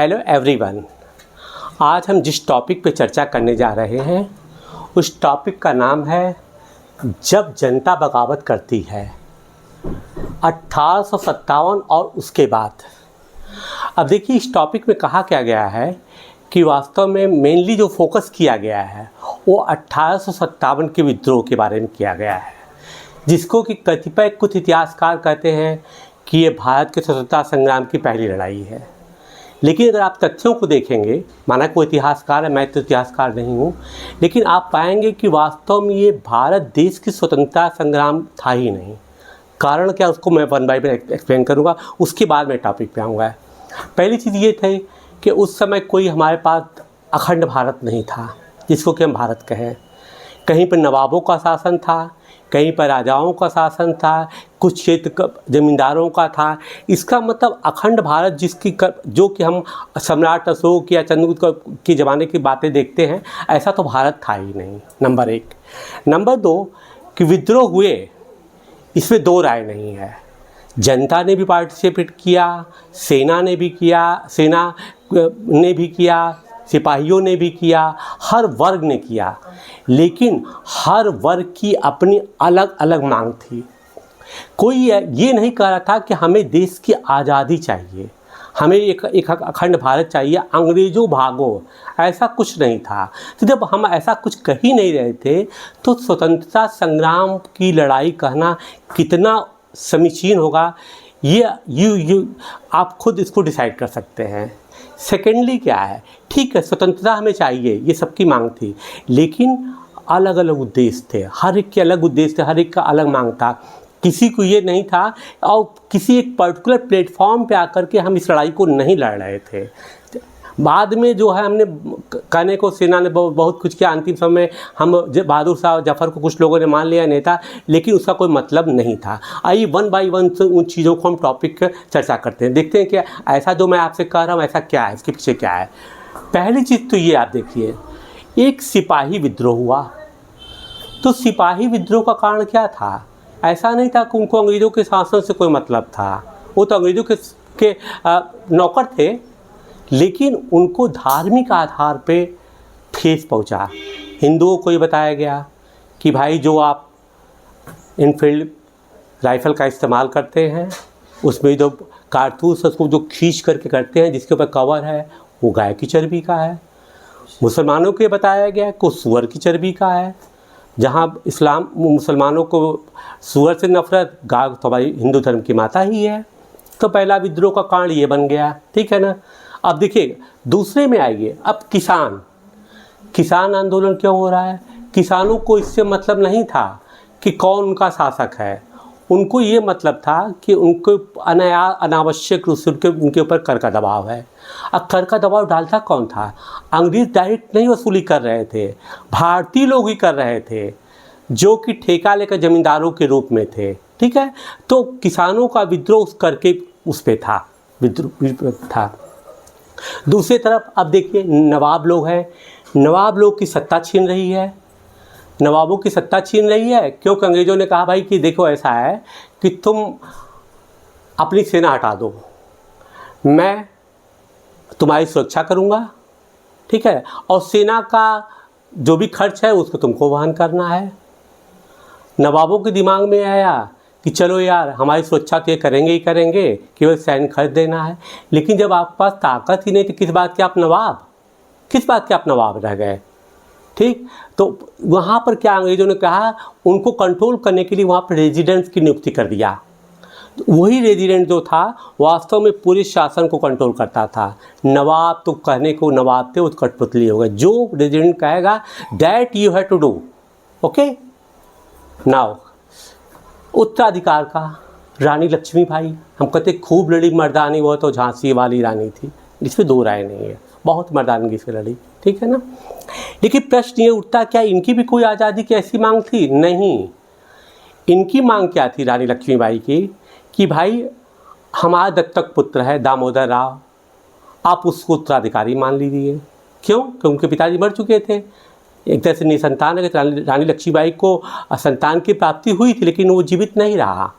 Hello everyone. आज हम जिस टॉपिक पे चर्चा करने जा रहे हैं उस टॉपिक का नाम है जब जनता बगावत करती है, 1857 और उसके बाद। अब देखिए, इस टॉपिक में कहा क्या गया है कि वास्तव में मेनली जो फोकस किया गया है वो 1857 के विद्रोह के बारे में किया गया है, जिसको कि कतिपय कुछ इतिहासकार कहते हैं कि ये भारत के स्वतंत्रता संग्राम की पहली लड़ाई है। लेकिन अगर आप तथ्यों को देखेंगे, माना कोई इतिहासकार है, मैं तो इतिहासकार नहीं हूँ, लेकिन आप पाएंगे कि वास्तव में ये भारत देश की स्वतंत्रता संग्राम था ही नहीं। कारण क्या, उसको मैं वन बाय वन एक्सप्लेन करूँगा, उसके बाद मैं टॉपिक पे आऊँगा। पहली चीज़ ये थी कि उस समय कोई हमारे पास अखंड भारत नहीं था जिसको कि हम भारत कहें। कहीं पर नवाबों का शासन था, कहीं पर राजाओं का शासन था, कुछ क्षेत्र जमींदारों का था। इसका मतलब अखंड भारत जो कि हम सम्राट अशोक या चंद्रगुप्त के ज़माने की बातें देखते हैं, ऐसा तो भारत था ही नहीं, नंबर एक। नंबर दो कि विद्रोह हुए, इसमें दो राय नहीं है। जनता ने भी पार्टिसिपेट किया, सेना ने भी किया, सिपाहियों ने भी किया, हर वर्ग ने किया, लेकिन हर वर्ग की अपनी अलग अलग मांग थी। कोई ये नहीं कह रहा था कि हमें देश की आज़ादी चाहिए, हमें एक अखंड भारत चाहिए, अंग्रेज़ों भागो, ऐसा कुछ नहीं था। तो जब हम ऐसा कुछ कह ही नहीं रहे थे तो स्वतंत्रता संग्राम की लड़ाई कहना कितना समीचीन होगा, ये आप खुद इसको डिसाइड कर सकते हैं। सेकेंडली क्या है, ठीक है, स्वतंत्रता हमें चाहिए, ये सबकी मांग थी, लेकिन अलग अलग उद्देश्य थे, हर एक के अलग उद्देश्य थे, हर एक का अलग मांग था। किसी को ये नहीं था और किसी एक पर्टिकुलर प्लेटफॉर्म पे आकर के हम इस लड़ाई को नहीं लड़ रहे थे। बाद में जो है हमने कहने को सेना ने बहुत कुछ किया, अंतिम समय हम बहादुर शाह जफर को कुछ लोगों ने मान लिया नेता, लेकिन उसका कोई मतलब नहीं था। आइए वन बाय वन से उन चीज़ों को हम टॉपिक चर्चा करते हैं, देखते हैं कि ऐसा जो मैं आपसे कह रहा हूँ ऐसा क्या है, इसके पीछे क्या है। पहली चीज़ तो ये आप देखिए, एक सिपाही विद्रोह हुआ। तो सिपाही विद्रोह का कारण क्या था? ऐसा नहीं था कि उनको अंग्रेज़ों के शासन से कोई मतलब था, वो तो अंग्रेज़ों के नौकर थे, लेकिन उनको धार्मिक आधार पे ठेस पहुंचा। हिंदुओं को ये बताया गया कि भाई जो आप इनफील्ड राइफ़ल का इस्तेमाल करते हैं उसमें जो कारतूस उसको जो खींच करके करते हैं, जिसके ऊपर कवर है, वो गाय की चर्बी का है। मुसलमानों को ये बताया गया कि सूअर की चर्बी का है। जहाँ मुसलमानों को सूअर से नफरत, गाय तो भाई हिंदू धर्म की माता ही है। तो पहला विद्रोह का कारण ये बन गया, ठीक है ना। अब देखिए दूसरे में आइए, अब किसान आंदोलन क्यों हो रहा है? किसानों को इससे मतलब नहीं था कि कौन उनका शासक है, उनको ये मतलब था कि उनको अनावश्यक रूप से उनके ऊपर कर का दबाव है। अब कर का दबाव डालता कौन था? अंग्रेज डायरेक्ट नहीं वसूली कर रहे थे, भारतीय लोग ही कर रहे थे, जो कि ठेका लेकर ज़मींदारों के रूप में थे, ठीक है। तो किसानों का विद्रोह उस करके उस पर था, विद्रोह था। दूसरी तरफ अब देखिए नवाब लोग हैं, नवाब लोग की सत्ता छीन रही है, नवाबों की सत्ता छीन रही है क्योंकि अंग्रेज़ों ने कहा भाई कि देखो ऐसा है कि तुम अपनी सेना हटा दो, मैं तुम्हारी सुरक्षा करूँगा, ठीक है, और सेना का जो भी खर्च है उसको तुमको वहन करना है। नवाबों के दिमाग में आया कि चलो यार हमारी सुरक्षा तो ये करेंगे ही करेंगे, केवल सैन्य खर्च देना है। लेकिन जब आपके पास ताकत ही नहीं तो किस बात के आप नवाब रह गए, ठीक। तो वहाँ पर क्या अंग्रेज़ों ने कहा, उनको कंट्रोल करने के लिए वहाँ पर रेजिडेंट्स की नियुक्ति कर दिया। वही रेजिडेंट जो था वास्तव में पूरे शासन को कंट्रोल करता था। नवाब तो कहने को नवाब थे, वो कठपुतली हो गए। जो रेजिडेंट कहेगा that you have to do, okay. Now उत्तराधिकार का रानी लक्ष्मीबाई, हम कहते खूब लड़ी मर्दानी, वो तो झांसी वाली रानी थी, इसमें दो राय नहीं है, बहुत मर्दानगी से लड़ी, ठीक है ना। लेकिन प्रश्न ये उठता, क्या इनकी भी कोई आज़ादी की ऐसी मांग थी? नहीं। इनकी मांग क्या थी रानी लक्ष्मीबाई की कि भाई हमारा दत्तक पुत्र है दामोदर राव, आप उसको उत्तराधिकारी मान लीजिए। क्यों? क्योंकि उनके पिताजी मर चुके थे, एक तरह से निसंतान है। रानी लक्ष्मीबाई को संतान की प्राप्ति हुई थी लेकिन वो जीवित नहीं रहा,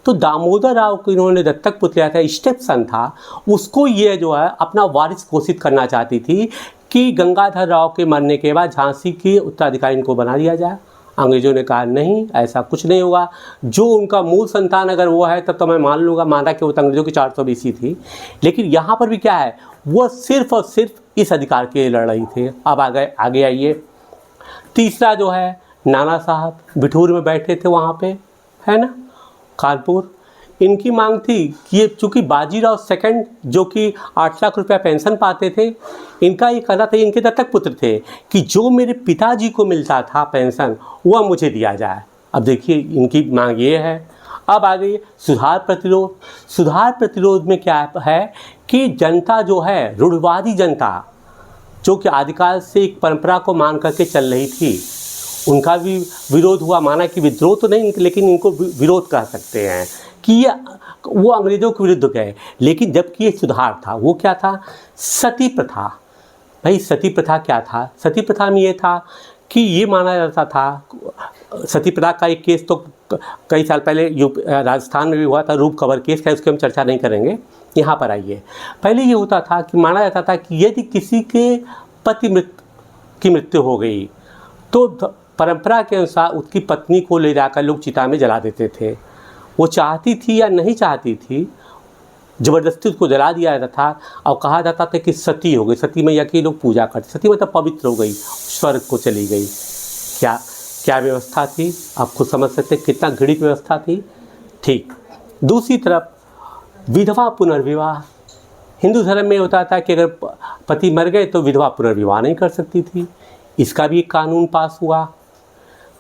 तो दामोदर राव को इन्होंने दत्तक पुत्र लिया था, स्टेप सन था, उसको ये जो है अपना वारिस घोषित करना चाहती थी कि गंगाधर राव के मरने के बाद झांसी के उत्तराधिकारी इनको बना दिया जाए। अंग्रेज़ों ने कहा नहीं, ऐसा कुछ नहीं होगा, जो उनका मूल संतान अगर वो है तब तो मैं मान लूँगा, माना कि वो तो अंग्रेज़ों की 420 थी। लेकिन यहाँ पर भी क्या है, वो सिर्फ और सिर्फ इस अधिकार के लिए लड़ रही थी। अब आगे आइए, तीसरा जो है नाना साहब बिठूर में बैठे थे वहाँ पे, है ना, कानपुर। इनकी मांग थी कि ये चूँकि बाजीराव सेकंड जो कि 8 लाख रुपया पेंशन पाते थे, इनका ये कहना था, इनके दत्तक पुत्र थे, कि जो मेरे पिताजी को मिलता था पेंशन वह मुझे दिया जाए। अब देखिए इनकी मांग ये है। अब आ गई सुधार प्रतिरोध। सुधार प्रतिरोध में क्या है कि जनता जो है, रूढ़िवादी जनता जो कि आदिकाल से एक परंपरा को मान करके चल रही थी, उनका भी विरोध हुआ। माना कि विद्रोह तो नहीं, लेकिन इनको विरोध कह सकते हैं कि ये वो अंग्रेज़ों के विरुद्ध गए। लेकिन जबकि ये सुधार था, वो क्या था, सती प्रथा। भाई सती प्रथा क्या था, सती प्रथा में ये था कि ये माना जाता था, सती प्रथा का एक केस तो कई साल पहले राजस्थान में भी हुआ था, रूप कवर केस है, उसकी हम चर्चा नहीं करेंगे। यहाँ पर आइए, पहले ये होता था कि माना जाता था कि यदि किसी के पति की मृत्यु हो गई तो परंपरा के अनुसार उसकी पत्नी को ले जाकर लोग चिता में जला देते थे। वो चाहती थी या नहीं चाहती थी, ज़बरदस्ती उसको जला दिया जाता था और कहा जाता था कि सती हो गई। सती मैया की लोग पूजा करते, सती मतलब पवित्र हो गई, स्वर्ग को चली गई। क्या क्या व्यवस्था थी, आप खुद समझ सकते कितना घृणित व्यवस्था थी। ठीक, दूसरी तरफ विधवा पुनर्विवाह। हिंदू धर्म में होता था कि अगर पति मर गए तो विधवा पुनर्विवाह नहीं कर सकती थी, इसका भी एक कानून पास हुआ।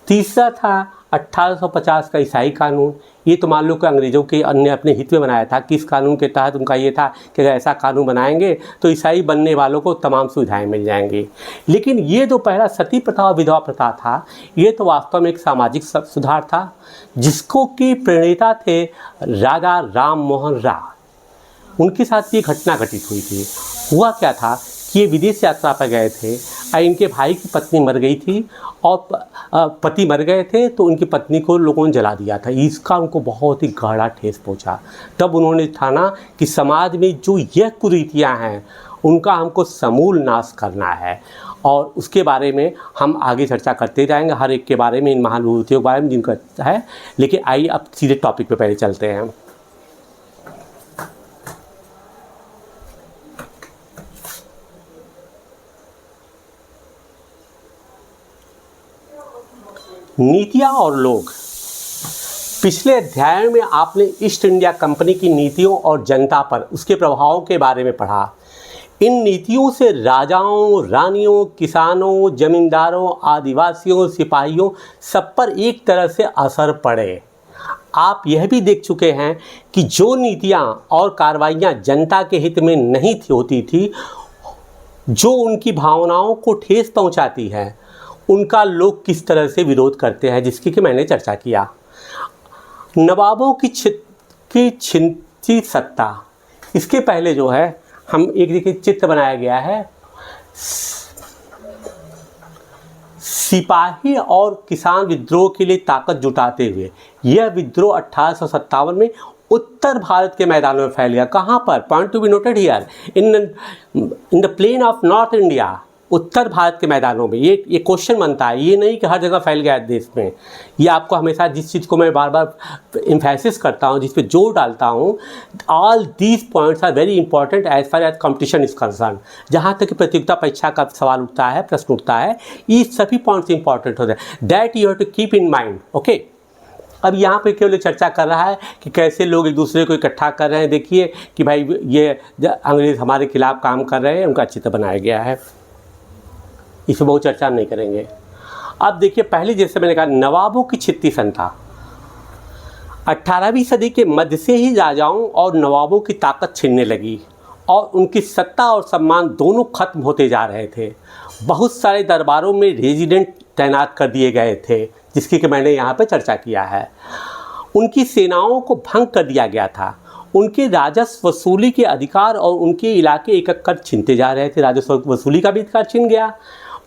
तीसरा था 1850 का ईसाई कानून। ये तो मान लो कि अंग्रेज़ों के अन्य अपने हित में बनाया था कि इस कानून के तहत उनका ये था कि अगर ऐसा कानून बनाएंगे तो ईसाई बनने वालों को तमाम सुविधाएं मिल जाएंगी। लेकिन ये जो पहला सती प्रथा और विधवा प्रथा था, ये तो वास्तव में एक सामाजिक सुधार था, जिसको कि प्रणेता थे राजा राम मोहन राय। उनके साथ ये घटना घटित हुई थी। हुआ क्या था कि ये विदेश यात्रा पर गए थे और इनके भाई की पत्नी मर गई थी और पति मर गए थे, तो उनकी पत्नी को लोगों ने जला दिया था। इसका उनको बहुत ही गहरा ठेस पहुंचा। तब उन्होंने ठाना कि समाज में जो यह कुरीतियाँ हैं उनका हमको समूल नाश करना है, और उसके बारे में हम आगे चर्चा करते जाएंगे, हर एक के बारे में, इन महान विभूतियों के बारे में जिनका है। लेकिन आइए अब सीधे टॉपिक पे पहले चलते हैं। नीतियाँ और लोग। पिछले अध्याय में आपने ईस्ट इंडिया कंपनी की नीतियों और जनता पर उसके प्रभावों के बारे में पढ़ा। इन नीतियों से राजाओं, रानियों, किसानों, जमींदारों, आदिवासियों, सिपाहियों सब पर एक तरह से असर पड़े। आप यह भी देख चुके हैं कि जो नीतियाँ और कार्रवाइयाँ जनता के हित में नहीं होती थी, जो उनकी भावनाओं को ठेस पहुँचाती है, उनका लोग किस तरह से विरोध करते हैं, जिसकी कि मैंने चर्चा किया। नवाबों की छिनती सत्ता। इसके पहले जो है हम एक देखिए चित्र बनाया गया है, सिपाही और किसान विद्रोह के लिए ताकत जुटाते हुए। यह विद्रोह 1857 में उत्तर भारत के मैदानों में फैल गया। कहाँ पर? Point to be noted here, in the plain of North India, उत्तर भारत के मैदानों में। ये क्वेश्चन बनता है, ये नहीं कि हर जगह फैल गया देश में। ये आपको हमेशा, जिस चीज़ को मैं बार बार इम्फेसिस करता हूँ, जिस पे जोर डालता हूँ, all these points are very important as far as competition is concern. जहाँ तक कि प्रतियोगिता परीक्षा का सवाल उठता है, प्रश्न उठता है, ये सभी पॉइंट्स इंपॉर्टेंट होते हैं। That you have to keep in mind. Okay, अब यहाँ पे केवल चर्चा कर रहा है कि कैसे लोग एक दूसरे को इकट्ठा कर रहे हैं। देखिए कि भाई ये अंग्रेज़ हमारे खिलाफ काम कर रहे हैं, उनका चित्र बनाया गया है, इस पर बहुत चर्चा नहीं करेंगे। अब देखिए, पहले जैसे मैंने कहा, नवाबों की छित्ती संता। 18वीं सदी के मध्य से ही राजाओं और नवाबों की ताकत छिनने लगी और उनकी सत्ता और सम्मान दोनों खत्म होते जा रहे थे। बहुत सारे दरबारों में रेजिडेंट तैनात कर दिए गए थे, जिसकी कि मैंने यहाँ पर चर्चा किया है। उनकी सेनाओं को भंग कर दिया गया था। उनके राजस्व वसूली के अधिकार और उनके इलाके एक एक कर छीनते जा रहे थे। राजस्व वसूली का भी अधिकार छिन गया।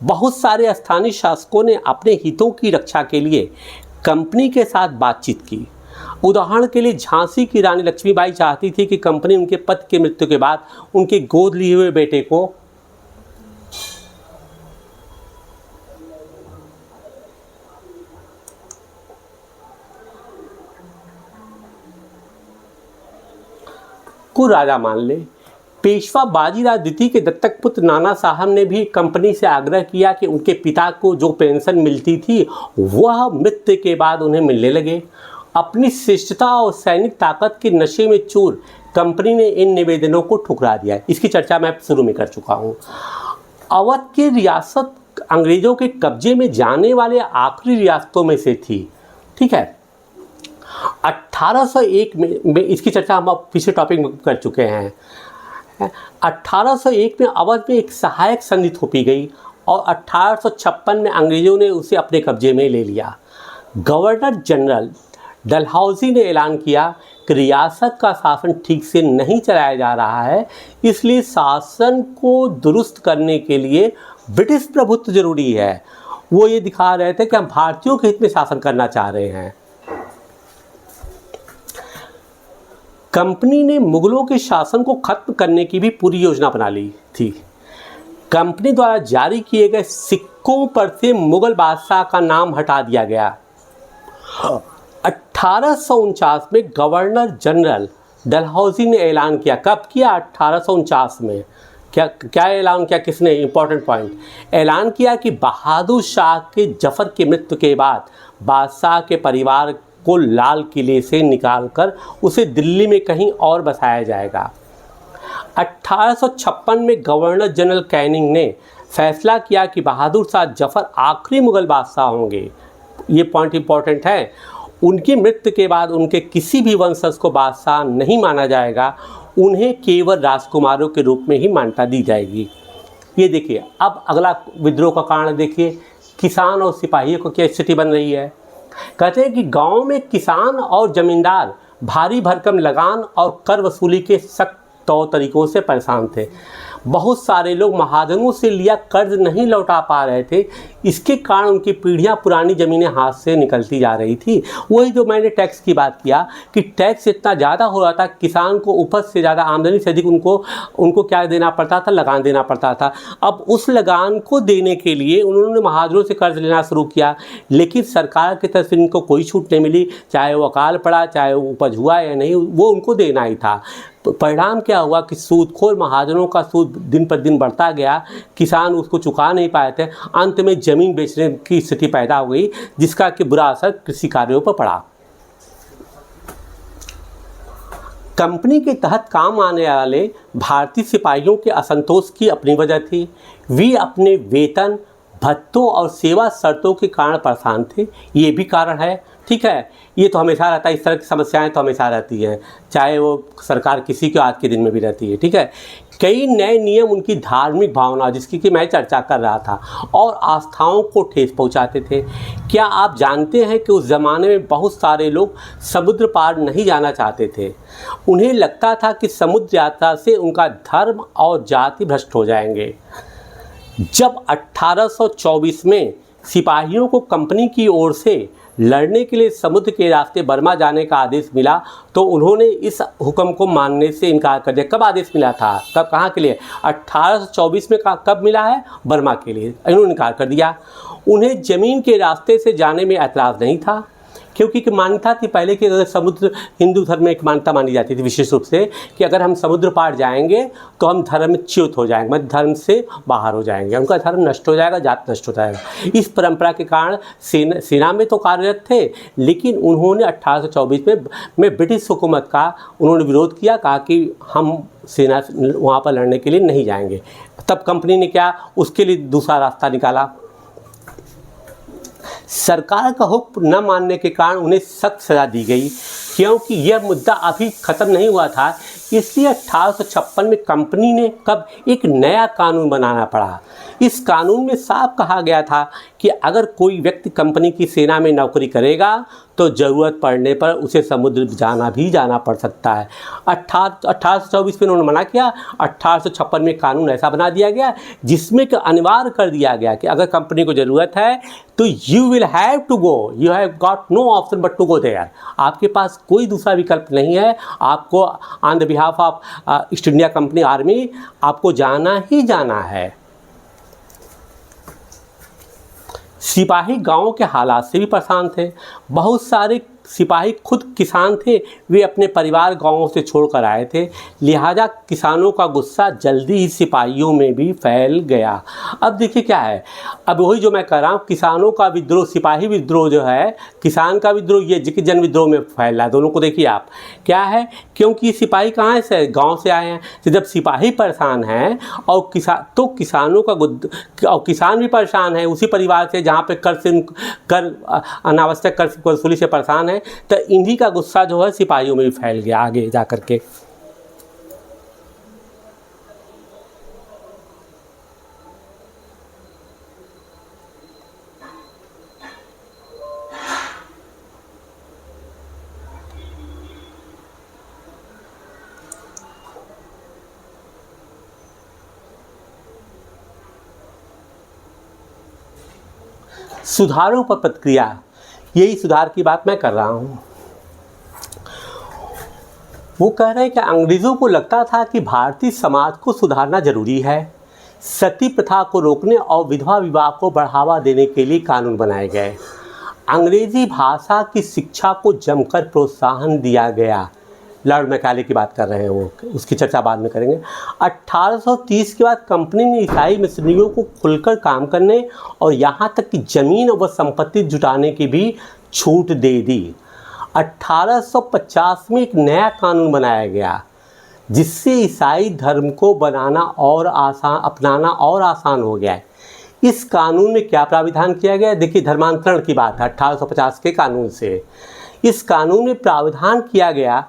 बहुत सारे स्थानीय शासकों ने अपने हितों की रक्षा के लिए कंपनी के साथ बातचीत की उदाहरण के लिए झांसी की रानी लक्ष्मीबाई चाहती थी कि कंपनी उनके पति की मृत्यु के बाद उनके गोद लिए हुए बेटे को राजा मान ले। पेशवा बाजीराव द्वितीय के दत्तक पुत्र नाना साहब ने भी कंपनी से आग्रह किया कि उनके पिता को जो पेंशन मिलती थी वह मृत्यु के बाद उन्हें मिलने लगे। अपनी श्रेष्ठता और सैनिक ताकत के नशे में चूर कंपनी ने इन निवेदनों को ठुकरा दिया। इसकी चर्चा मैं शुरू में कर चुका हूँ। अवध की रियासत अंग्रेजों के कब्जे में जाने वाले आखिरी रियासतों में से थी। ठीक है, 1801 में इसकी चर्चा हम पिछले टॉपिक में कर चुके हैं। 1801 में अवध में एक सहायक संधि थोपी गई और 1856 में अंग्रेजों ने उसे अपने कब्जे में ले लिया। गवर्नर जनरल डलहौजी ने ऐलान किया कि रियासत का शासन ठीक से नहीं चलाया जा रहा है, इसलिए शासन को दुरुस्त करने के लिए ब्रिटिश प्रभुत्व जरूरी है। वो ये दिखा रहे थे कि हम भारतीयों के हित में शासन करना चाह रहे हैं। कंपनी ने मुगलों के शासन को खत्म करने की भी पूरी योजना बना ली थी। कंपनी द्वारा जारी किए गए सिक्कों पर से मुगल बादशाह का नाम हटा दिया गया। 1849 में गवर्नर जनरल डलहौजी ने ऐलान किया। कब किया? 1849 में। क्या ऐलान किया? किसने? Important point. ऐलान किया कि बहादुर शाह के जफर की मृत्यु के बाद बादशाह के परिवार को लाल किले से निकालकर उसे दिल्ली में कहीं और बसाया जाएगा। 1856 में गवर्नर जनरल कैनिंग ने फैसला किया कि बहादुर शाह जफर आखिरी मुगल बादशाह होंगे। ये पॉइंट इंपॉर्टेंट है। उनकी मृत्यु के बाद उनके किसी भी वंशज को बादशाह नहीं माना जाएगा, उन्हें केवल राजकुमारों के रूप में ही मान्यता दी जाएगी। ये देखिए, अब अगला विद्रोह का कारण देखिए, किसान और सिपाहियों को क्या स्थिति बन रही है। कहते हैं कि गांव में किसान और जमींदार भारी भरकम लगान और कर वसूली के सख्त तौर तरीकों से परेशान थे। बहुत सारे लोग महाजनों से लिया कर्ज नहीं लौटा पा रहे थे। इसके कारण उनकी पीढ़ियां पुरानी ज़मीनें हाथ से निकलती जा रही थी। वही जो मैंने टैक्स की बात किया कि टैक्स इतना ज़्यादा हो रहा था, किसान को उपज से ज़्यादा आमदनी से अधिक उनको क्या देना पड़ता था? लगान देना पड़ता था। अब उस लगान को देने के लिए उन्होंने महाजनों से कर्ज लेना शुरू किया, लेकिन सरकार की तरफ से इनको कोई छूट नहीं मिली। चाहे वो अकाल पड़ा, चाहे वो उपज हुआ या नहीं, वो उनको देना ही था। परिणाम क्या हुआ कि सूदखोर महाजनों का सूद दिन पर दिन बढ़ता गया, किसान उसको चुका नहीं पाए थे। अंत में ज़मीन बेचने की स्थिति पैदा हो गई, जिसका कि बुरा असर कृषि कार्यों पर पड़ा। कंपनी के तहत काम आने वाले भारतीय सिपाहियों के असंतोष की अपनी वजह थी। वे अपने वेतन, भत्तों और सेवा शर्तों के कारण परेशान थे। ये भी कारण है। ठीक है, ये तो हमेशा रहता है। इस तरह की समस्याएं तो हमेशा रहती हैं, चाहे वो सरकार किसी के आज के दिन में भी रहती है। ठीक है, कई नए नियम उनकी धार्मिक भावना, जिसकी कि मैं चर्चा कर रहा था, और आस्थाओं को ठेस पहुंचाते थे। क्या आप जानते हैं कि उस ज़माने में बहुत सारे लोग समुद्र पार नहीं जाना चाहते थे। उन्हें लगता था कि समुद्र यात्रा से उनका धर्म और जाति भ्रष्ट हो जाएंगे। जब 1824 में सिपाहियों को कंपनी की ओर से लड़ने के लिए समुद्र के रास्ते बर्मा जाने का आदेश मिला, तो उन्होंने इस हुक्म को मानने से इनकार कर दिया। कब आदेश मिला था? कब? कहाँ के लिए? 1824 में। कब मिला है? बर्मा के लिए। इन्होंने इनकार कर दिया। उन्हें ज़मीन के रास्ते से जाने में ऐतराज़ नहीं था, क्योंकि मान्यता थी पहले कि अगर समुद्र, हिंदू धर्म में एक मान्यता मानी जाती थी विशेष रूप से कि अगर हम समुद्र पार जाएंगे तो हम धर्मच्युत हो जाएंगे, मतलब धर्म से बाहर हो जाएंगे, उनका धर्म नष्ट हो जाएगा, जात नष्ट हो जाएगा। इस परंपरा के कारण सेना में तो कार्यरत थे, लेकिन उन्होंने 1824 में ब्रिटिश हुकूमत का उन्होंने विरोध किया, कहा कि हम सेना वहाँ पर लड़ने के लिए नहीं जाएंगे। तब कंपनी ने क्या उसके लिए दूसरा रास्ता निकाला। सरकार का हुक्म न मानने के कारण उन्हें सख्त सज़ा दी गई, क्योंकि यह मुद्दा अभी ख़त्म नहीं हुआ था इसलिए 1856 में कंपनी ने कब एक नया कानून बनाना पड़ा। इस कानून में साफ कहा गया था कि अगर कोई व्यक्ति कंपनी की सेना में नौकरी करेगा तो ज़रूरत पड़ने पर उसे समुद्र जाना पड़ सकता है। 1824 में उन्होंने मना किया। 1856 में कानून ऐसा बना दिया गया जिसमें कि अनिवार्य कर दिया गया कि अगर कंपनी को ज़रूरत है तो you will have to go, you have got no option but to go there. आपके पास कोई दूसरा विकल्प नहीं है, आपको on the behalf of East India Company army आपको जाना ही जाना है। सिपाही गांव के हालात से भी परेशान थे। बहुत सारे सिपाही खुद किसान थे, वे अपने परिवार गांवों से छोड़कर आए थे, लिहाजा किसानों का गुस्सा जल्दी ही सिपाहियों में भी फैल गया। अब देखिए क्या है, अब वही जो मैं कह रहा हूँ, किसानों का विद्रोह, सिपाही विद्रोह जो है, किसान का विद्रोह, ये जन विद्रोह में फैल रहा है। दोनों को देखिए आप, क्या है, क्योंकि सिपाही कहाँ से, गाँव से आए हैं। तो जब सिपाही परेशान हैं और किसानों का और किसान भी परेशान है उसी परिवार से जहाँ पे कर अनावश्यक कर वसूली से परेशान है, तो इन्हीं का गुस्सा जो है सिपाहियों में भी फैल गया आगे जा करके। सुधारों पर प्रतिक्रिया, यही सुधार की बात मैं कर रहा हूँ। वो कह रहे हैं कि अंग्रेज़ों को लगता था कि भारतीय समाज को सुधारना जरूरी है। सती प्रथा को रोकने और विधवा विवाह को बढ़ावा देने के लिए कानून बनाए गए। अंग्रेजी भाषा की शिक्षा को जमकर प्रोत्साहन दिया गया। लॉर्ड मैकाले की बात कर रहे हैं वो, उसकी चर्चा बाद में करेंगे। 1830 के बाद कंपनी ने ईसाई मिशनरियों को खुलकर काम करने और यहाँ तक कि ज़मीन व संपत्ति जुटाने की भी छूट दे दी। 1850 में एक नया कानून बनाया गया जिससे ईसाई धर्म को अपनाना और आसान हो गया है। इस कानून में क्या प्राविधान किया गया है, देखिए धर्मांतरण की बात है 1850 के कानून से। इस कानून में प्रावधान किया गया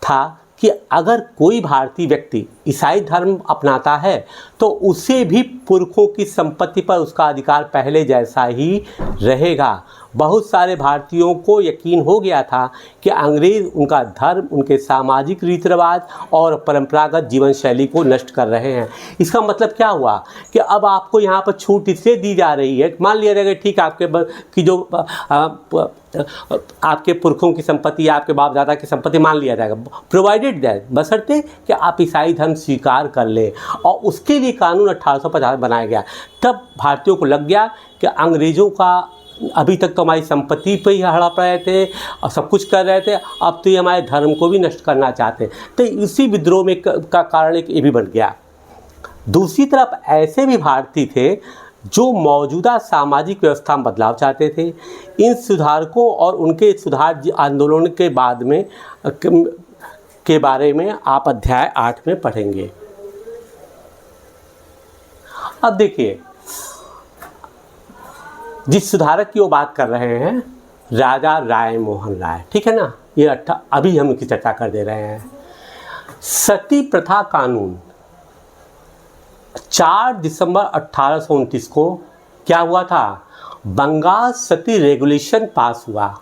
था कि अगर कोई भारतीय व्यक्ति ईसाई धर्म अपनाता है तो उसे भी पुरखों की संपत्ति पर उसका अधिकार पहले जैसा ही रहेगा। बहुत सारे भारतीयों को यकीन हो गया था कि अंग्रेज़ उनका धर्म, उनके सामाजिक रीति रिवाज और परंपरागत जीवन शैली को नष्ट कर रहे हैं। इसका मतलब क्या हुआ कि अब आपको यहाँ पर छूट इसलिए दी जा रही है, मान लिया जाएगा ठीक आपके पुरखों की संपत्ति या आपके बाप दादा की संपत्ति मान लिया जाएगा, प्रोवाइडेड दैट, बशर्ते कि आप ईसाई धर्म स्वीकार कर लें। और उसके लिए कानून 1850 बनाया गया। तब भारतीयों को लग गया कि अंग्रेज़ों का अभी तक तो हमारी संपत्ति पे ही हड़प रहे थे और सब कुछ कर रहे थे, अब तो ये हमारे धर्म को भी नष्ट करना चाहते हैं। तो इसी विद्रोह में का कारण एक ये भी बन गया। दूसरी तरफ ऐसे भी भारतीय थे जो मौजूदा सामाजिक व्यवस्था में बदलाव चाहते थे। इन सुधारकों और उनके सुधार आंदोलन के बाद में के बारे में आप अध्याय 8 में पढ़ेंगे। अब देखिए, जिस सुधारक की वो बात कर रहे हैं, राजा राय मोहन राय, ठीक है ना, ये अभी हम इसकी चर्चा कर दे रहे हैं। सती प्रथा कानून 4 दिसंबर 1829 को क्या हुआ था, बंगाल सती रेगुलेशन पास हुआ।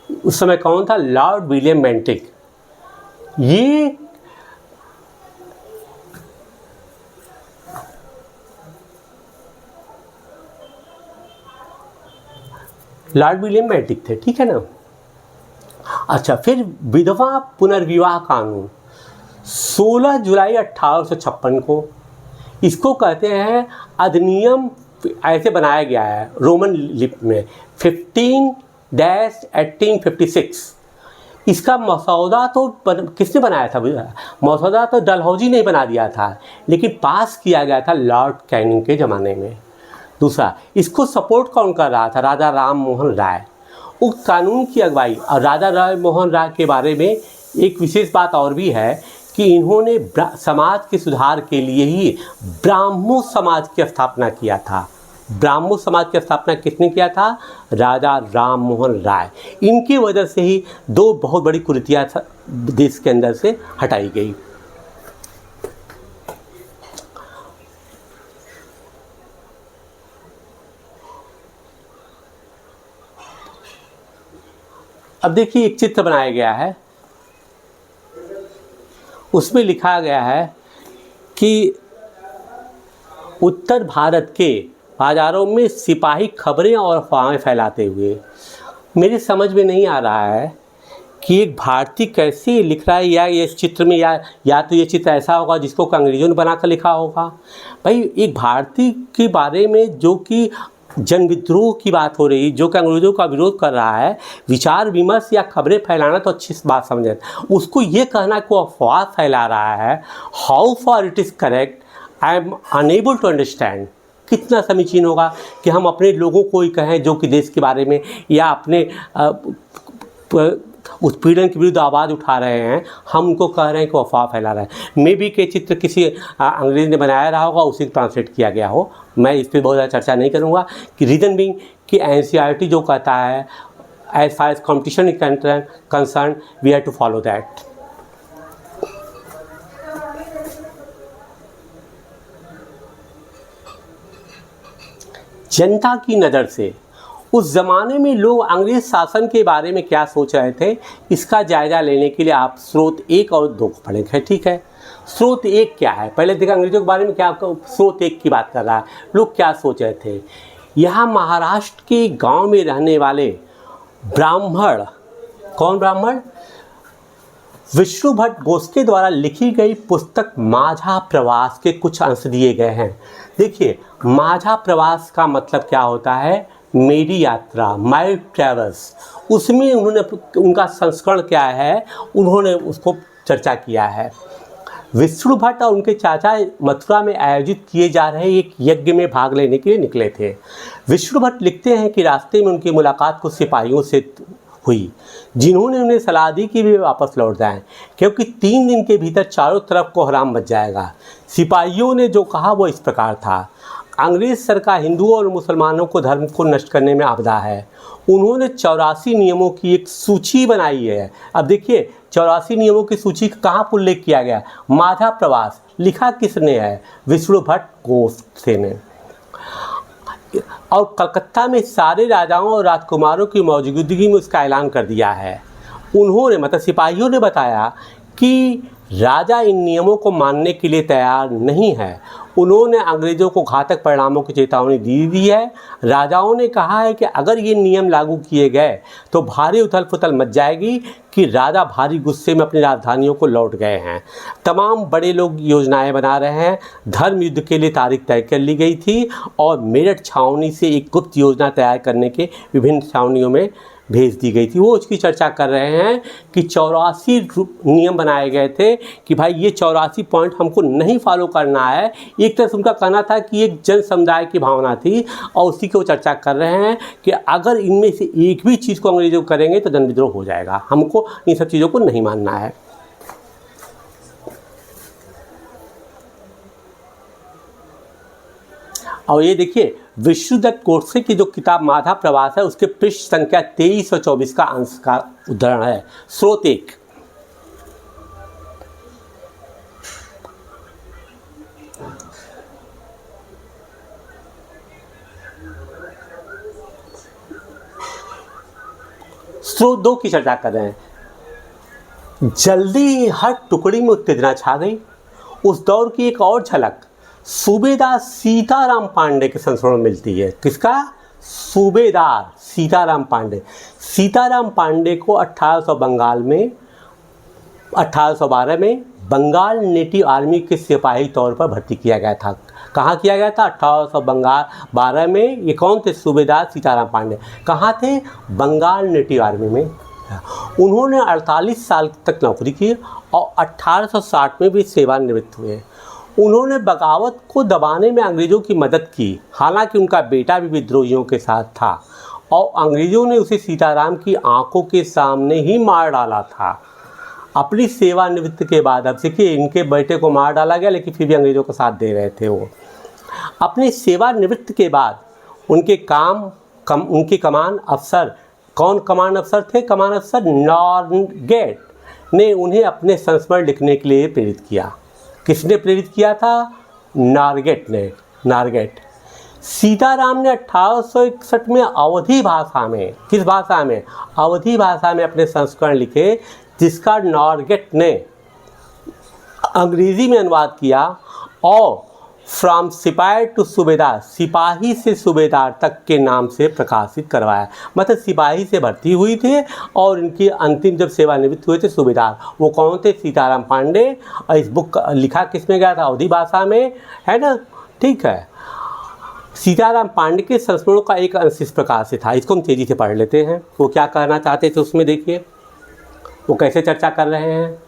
उस समय कौन था, लॉर्ड विलियम बेंटिक। ये लॉर्ड विलियम बेंटिक थे, ठीक है ना। अच्छा, फिर विधवा पुनर्विवाह कानून 16 जुलाई 1856 को, इसको कहते हैं अधिनियम, ऐसे बनाया गया है रोमन लिपि में 15-1856। इसका मसौदा तो किसने बनाया था, मसौदा तो डलहौजी ने बना दिया था, लेकिन पास किया गया था लॉर्ड कैनिंग के ज़माने में। दूसरा, इसको सपोर्ट कौन कर रहा था, राजा राम मोहन राय। उक्त कानून की अगुवाई, और राजा राम मोहन राय के बारे में एक विशेष बात और भी है कि इन्होंने समाज के सुधार के लिए ही ब्राह्मो समाज की स्थापना किया था। ब्राह्मो समाज की स्थापना किसने किया था, राजा राम मोहन राय। इनकी वजह से ही 2 बहुत बड़ी कुरीतियाँ देश के अंदर से हटाई गई। अब देखिए एक चित्र बनाया गया है, उसमें लिखा गया है कि उत्तर भारत के बाज़ारों में सिपाही खबरें और अफवाहें फैलाते हुए। मेरी समझ में नहीं आ रहा है कि एक भारतीय कैसे लिख रहा है, या ये चित्र में या तो ये चित्र ऐसा होगा जिसको अंग्रेज़ों ने बनाकर लिखा होगा। भाई एक भारतीय के बारे में जो कि जन विद्रोह की बात हो रही, जो कि अंग्रेज़ों का विरोध कर रहा है, विचार विमर्श या खबरें फैलाना तो अच्छी बात समझे, उसको ये कहना कि वो अफवाह फैला रहा है, how for it is correct, I am unable to understand. कितना समीचीन होगा कि हम अपने लोगों को ही कहें जो कि देश के बारे में या अपने उत्पीड़न के विरुद्ध आवाज़ उठा रहे हैं, हम उनको कह रहे हैं कि अफवाह फैला रहा है। मे बी के चित्र किसी अंग्रेज़ ने बनाया रहा होगा, उसी को ट्रांसलेट किया गया हो। मैं इस पर बहुत ज़्यादा चर्चा नहीं करूँगा कि रीज़न बीइंग कि NCERT जो कहता है as far as competition is concern we have to follow that. जनता की नज़र से उस ज़माने में लोग अंग्रेज़ शासन के बारे में क्या सोच रहे थे, इसका जायज़ा लेने के लिए आप स्रोत 1 और 2 को पढ़ेंगे। ठीक है, स्रोत 1 क्या है, पहले देखा अंग्रेज़ों के बारे में क्या, स्रोत 1 की बात कर रहा है, लोग क्या सोच रहे थे। यहाँ महाराष्ट्र के गांव में रहने वाले ब्राह्मण, कौन ब्राह्मण, विष्णु भट्ट गोस्के द्वारा लिखी गई पुस्तक माझा प्रवास के कुछ अंश दिए गए हैं। देखिए माझा प्रवास का मतलब क्या होता है, मेरी यात्रा, माई ट्रैवल्स। उसमें उन्होंने, उनका संस्करण क्या है, उन्होंने उसको चर्चा किया है। विष्णु भट्ट और उनके चाचा मथुरा में आयोजित किए जा रहे एक यज्ञ में भाग लेने के लिए निकले थे। विष्णु भट्ट लिखते हैं कि रास्ते में उनकी मुलाकात कुछ सिपाहियों से हुई, जिन्होंने उन्हें सलाह दी कि वे वापस लौट जाएं, क्योंकि 3 दिन के भीतर चारों तरफ कोहराम मच जाएगा। सिपाहियों ने जो कहा वो इस प्रकार था, अंग्रेज़ सरकार हिंदुओं और मुसलमानों को धर्म को नष्ट करने में आपदा है। उन्होंने 84 नियमों की एक सूची बनाई है। अब देखिए 84 नियमों की सूची का कहाँ पर उल्लेख किया गया, माझा प्रवास, लिखा किसने है, विष्णु भट्ट गोस्के ने। और कलकत्ता में सारे राजाओं और राजकुमारों की मौजूदगी में उसका ऐलान कर दिया है। उन्होंने, मतलब सिपाहियों ने बताया कि राजा इन नियमों को मानने के लिए तैयार नहीं है। उन्होंने अंग्रेज़ों को घातक परिणामों की चेतावनी दी है। राजाओं ने कहा है कि अगर ये नियम लागू किए गए तो भारी उथल पुथल मच जाएगी कि राजा भारी गुस्से में अपनी राजधानियों को लौट गए हैं। तमाम बड़े लोग योजनाएं बना रहे हैं। धर्म युद्ध के लिए तारीख तय कर ली गई थी और मेरठ छावनी से एक गुप्त योजना तैयार करने के विभिन्न छावनियों में भेज दी गई थी। वो उसकी चर्चा कर रहे हैं कि 84 नियम बनाए गए थे कि भाई ये 84 पॉइंट हमको नहीं फॉलो करना है। एक तरह से उनका कहना था कि एक जन समुदाय की भावना थी और उसी की वो चर्चा कर रहे हैं कि अगर इनमें से एक भी चीज़ को अंग्रेज़ों करेंगे तो जन विद्रोह हो जाएगा, हमको इन सब चीज़ों को नहीं मानना है। और ये देखिए विष्णुदत्त गोडसे की जो किताब माझा प्रवास है उसके पृष्ठ संख्या 23 और 24 का अंश का उदाहरण है। स्रोत 1, स्रोत 2 की चर्चा कर रहे हैं। जल्दी ही हर टुकड़ी में उत्तेजना छा गई। उस दौर की एक और झलक सूबेदार सीताराम पांडे के संस्मरण में मिलती है। किसका? सूबेदार सीताराम पांडे। सीताराम पांडे को 1812 में बंगाल नेटिव आर्मी के सिपाही तौर पर भर्ती किया गया था। कहाँ किया गया था? 1812 में। ये कौन थे? सूबेदार सीताराम पांडे। कहाँ थे? बंगाल नेटिव आर्मी में। उन्होंने 48 साल तक नौकरी की और 1860 में भी सेवानिवृत्त हुए। उन्होंने बगावत को दबाने में अंग्रेज़ों की मदद की, हालांकि उनका बेटा भी विद्रोहियों के साथ था और अंग्रेज़ों ने उसे सीताराम की आंखों के सामने ही मार डाला था। अपनी सेवानिवृत्ति के बाद, अब देखिए इनके बेटे को मार डाला गया लेकिन फिर भी अंग्रेज़ों का साथ दे रहे थे वो। अपनी सेवानिवृत्ति के बाद उनके उनके कमान अफसर, कौन कमान अफसर थे? कमान अफसर नॉर्गेट ने उन्हें अपने संस्मरण लिखने के लिए प्रेरित किया। किसने प्रेरित किया था? नॉर्गेट ने। नॉर्गेट सीताराम ने 1861 में अवधी भाषा में, किस भाषा में, अवधी भाषा में अपने संस्करण लिखे, जिसका नॉर्गेट ने अंग्रेजी में अनुवाद किया और फ्रॉम सिपाही टू सूबेदार, सिपाही से सूबेदार तक के नाम से प्रकाशित करवाया। मतलब सिपाही से भर्ती हुई थे और इनकी अंतिम जब सेवानिवृत्त हुए थे सूबेदार, वो कौन थे, सीताराम पांडे। और इस बुक लिखा किस में गया था, अवधी भाषा में, है ना, ठीक है। सीताराम पांडे के संस्मरणों का एक अंश इस प्रकार से था, इसको हम तेजी से पढ़ लेते हैं। वो क्या कहना चाहते थे उसमें, देखिए वो कैसे चर्चा कर रहे हैं।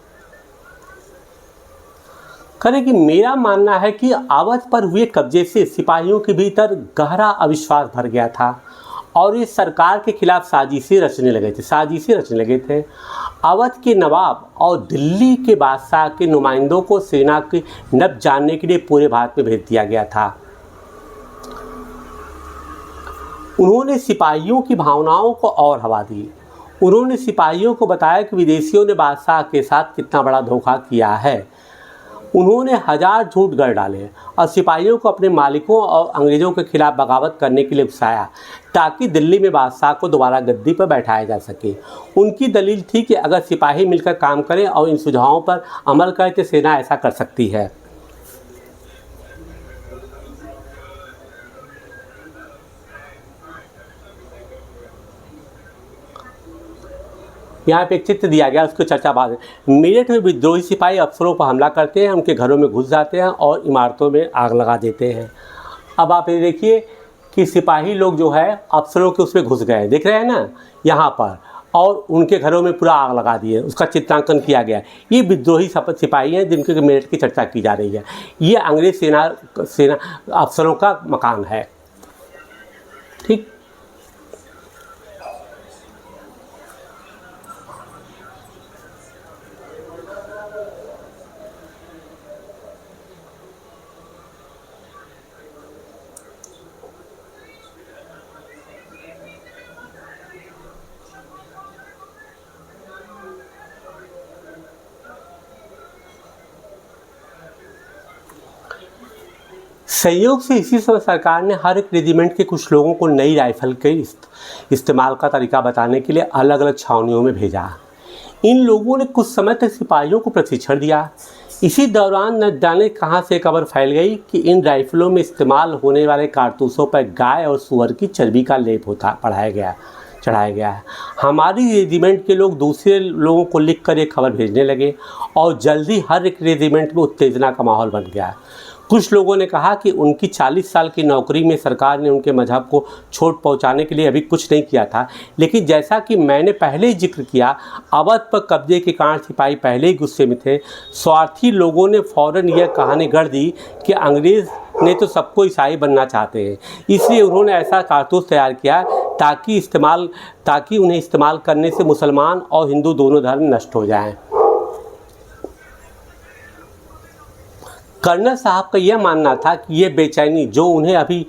करें कि मेरा मानना है कि अवध पर हुए कब्जे से सिपाहियों के भीतर गहरा अविश्वास भर गया था और इस सरकार के खिलाफ साजिशें रचने लगे थे। अवध के नवाब और दिल्ली के बादशाह के नुमाइंदों को सेना के नब्ज जानने के लिए पूरे भारत में भेज दिया गया था। उन्होंने सिपाहियों की भावनाओं को और हवा दी। उन्होंने सिपाहियों को बताया कि विदेशियों ने बादशाह के साथ कितना बड़ा धोखा किया है। उन्होंने 1000 झूठ गढ़ डाले और सिपाहियों को अपने मालिकों और अंग्रेज़ों के खिलाफ बगावत करने के लिए उकसाया ताकि दिल्ली में बादशाह को दोबारा गद्दी पर बैठाया जा सके। उनकी दलील थी कि अगर सिपाही मिलकर काम करें और इन सुझावों पर अमल करें तो सेना ऐसा कर सकती है। यहाँ पे एक चित्र दिया गया, उसको चर्चा बाद में। मेरठ में विद्रोही सिपाही अफसरों पर हमला करते हैं, उनके घरों में घुस जाते हैं और इमारतों में आग लगा देते हैं। अब आप ये देखिए कि सिपाही लोग जो है अफसरों के उसमें घुस गए, देख रहे हैं ना यहाँ पर, और उनके घरों में पूरा आग लगा दिए, उसका चित्रांकन किया गया। ये विद्रोही सिपाही हैं जिनके मेरठ की चर्चा की जा रही है। ये अंग्रेज सेना अफसरों का मकान है, ठीक। संयोग से इसी समय सरकार ने हर एक रेजिमेंट के कुछ लोगों को नई राइफल के इस्तेमाल का तरीका बताने के लिए अलग अलग छावनियों में भेजा। इन लोगों ने कुछ समय तक सिपाहियों को प्रशिक्षण दिया। इसी दौरान न जाने कहां से खबर फैल गई कि इन राइफलों में इस्तेमाल होने वाले कारतूसों पर गाय और सुअर की चर्बी का लेप चढ़ाया गया है। हमारी रेजिमेंट के लोग दूसरे लोगों को लिखकर ये खबर भेजने लगे और जल्दी हर एक रेजिमेंट में उत्तेजना का माहौल बन गया। कुछ लोगों ने कहा कि उनकी 40 साल की नौकरी में सरकार ने उनके मजहब को चोट पहुंचाने के लिए अभी कुछ नहीं किया था, लेकिन जैसा कि मैंने पहले ही जिक्र किया, अवध पर कब्जे के कारण सिपाही पहले ही गुस्से में थे। स्वार्थी लोगों ने फौरन यह कहानी गढ़ दी कि अंग्रेज़ ने तो सबको ईसाई बनना चाहते हैं, इसलिए उन्होंने ऐसा कारतूस तैयार किया ताकि उन्हें इस्तेमाल करने से मुसलमान और हिंदू दोनों धर्म नष्ट हो जाएं। कर्नल साहब का यह मानना था कि ये बेचैनी जो उन्हें अभी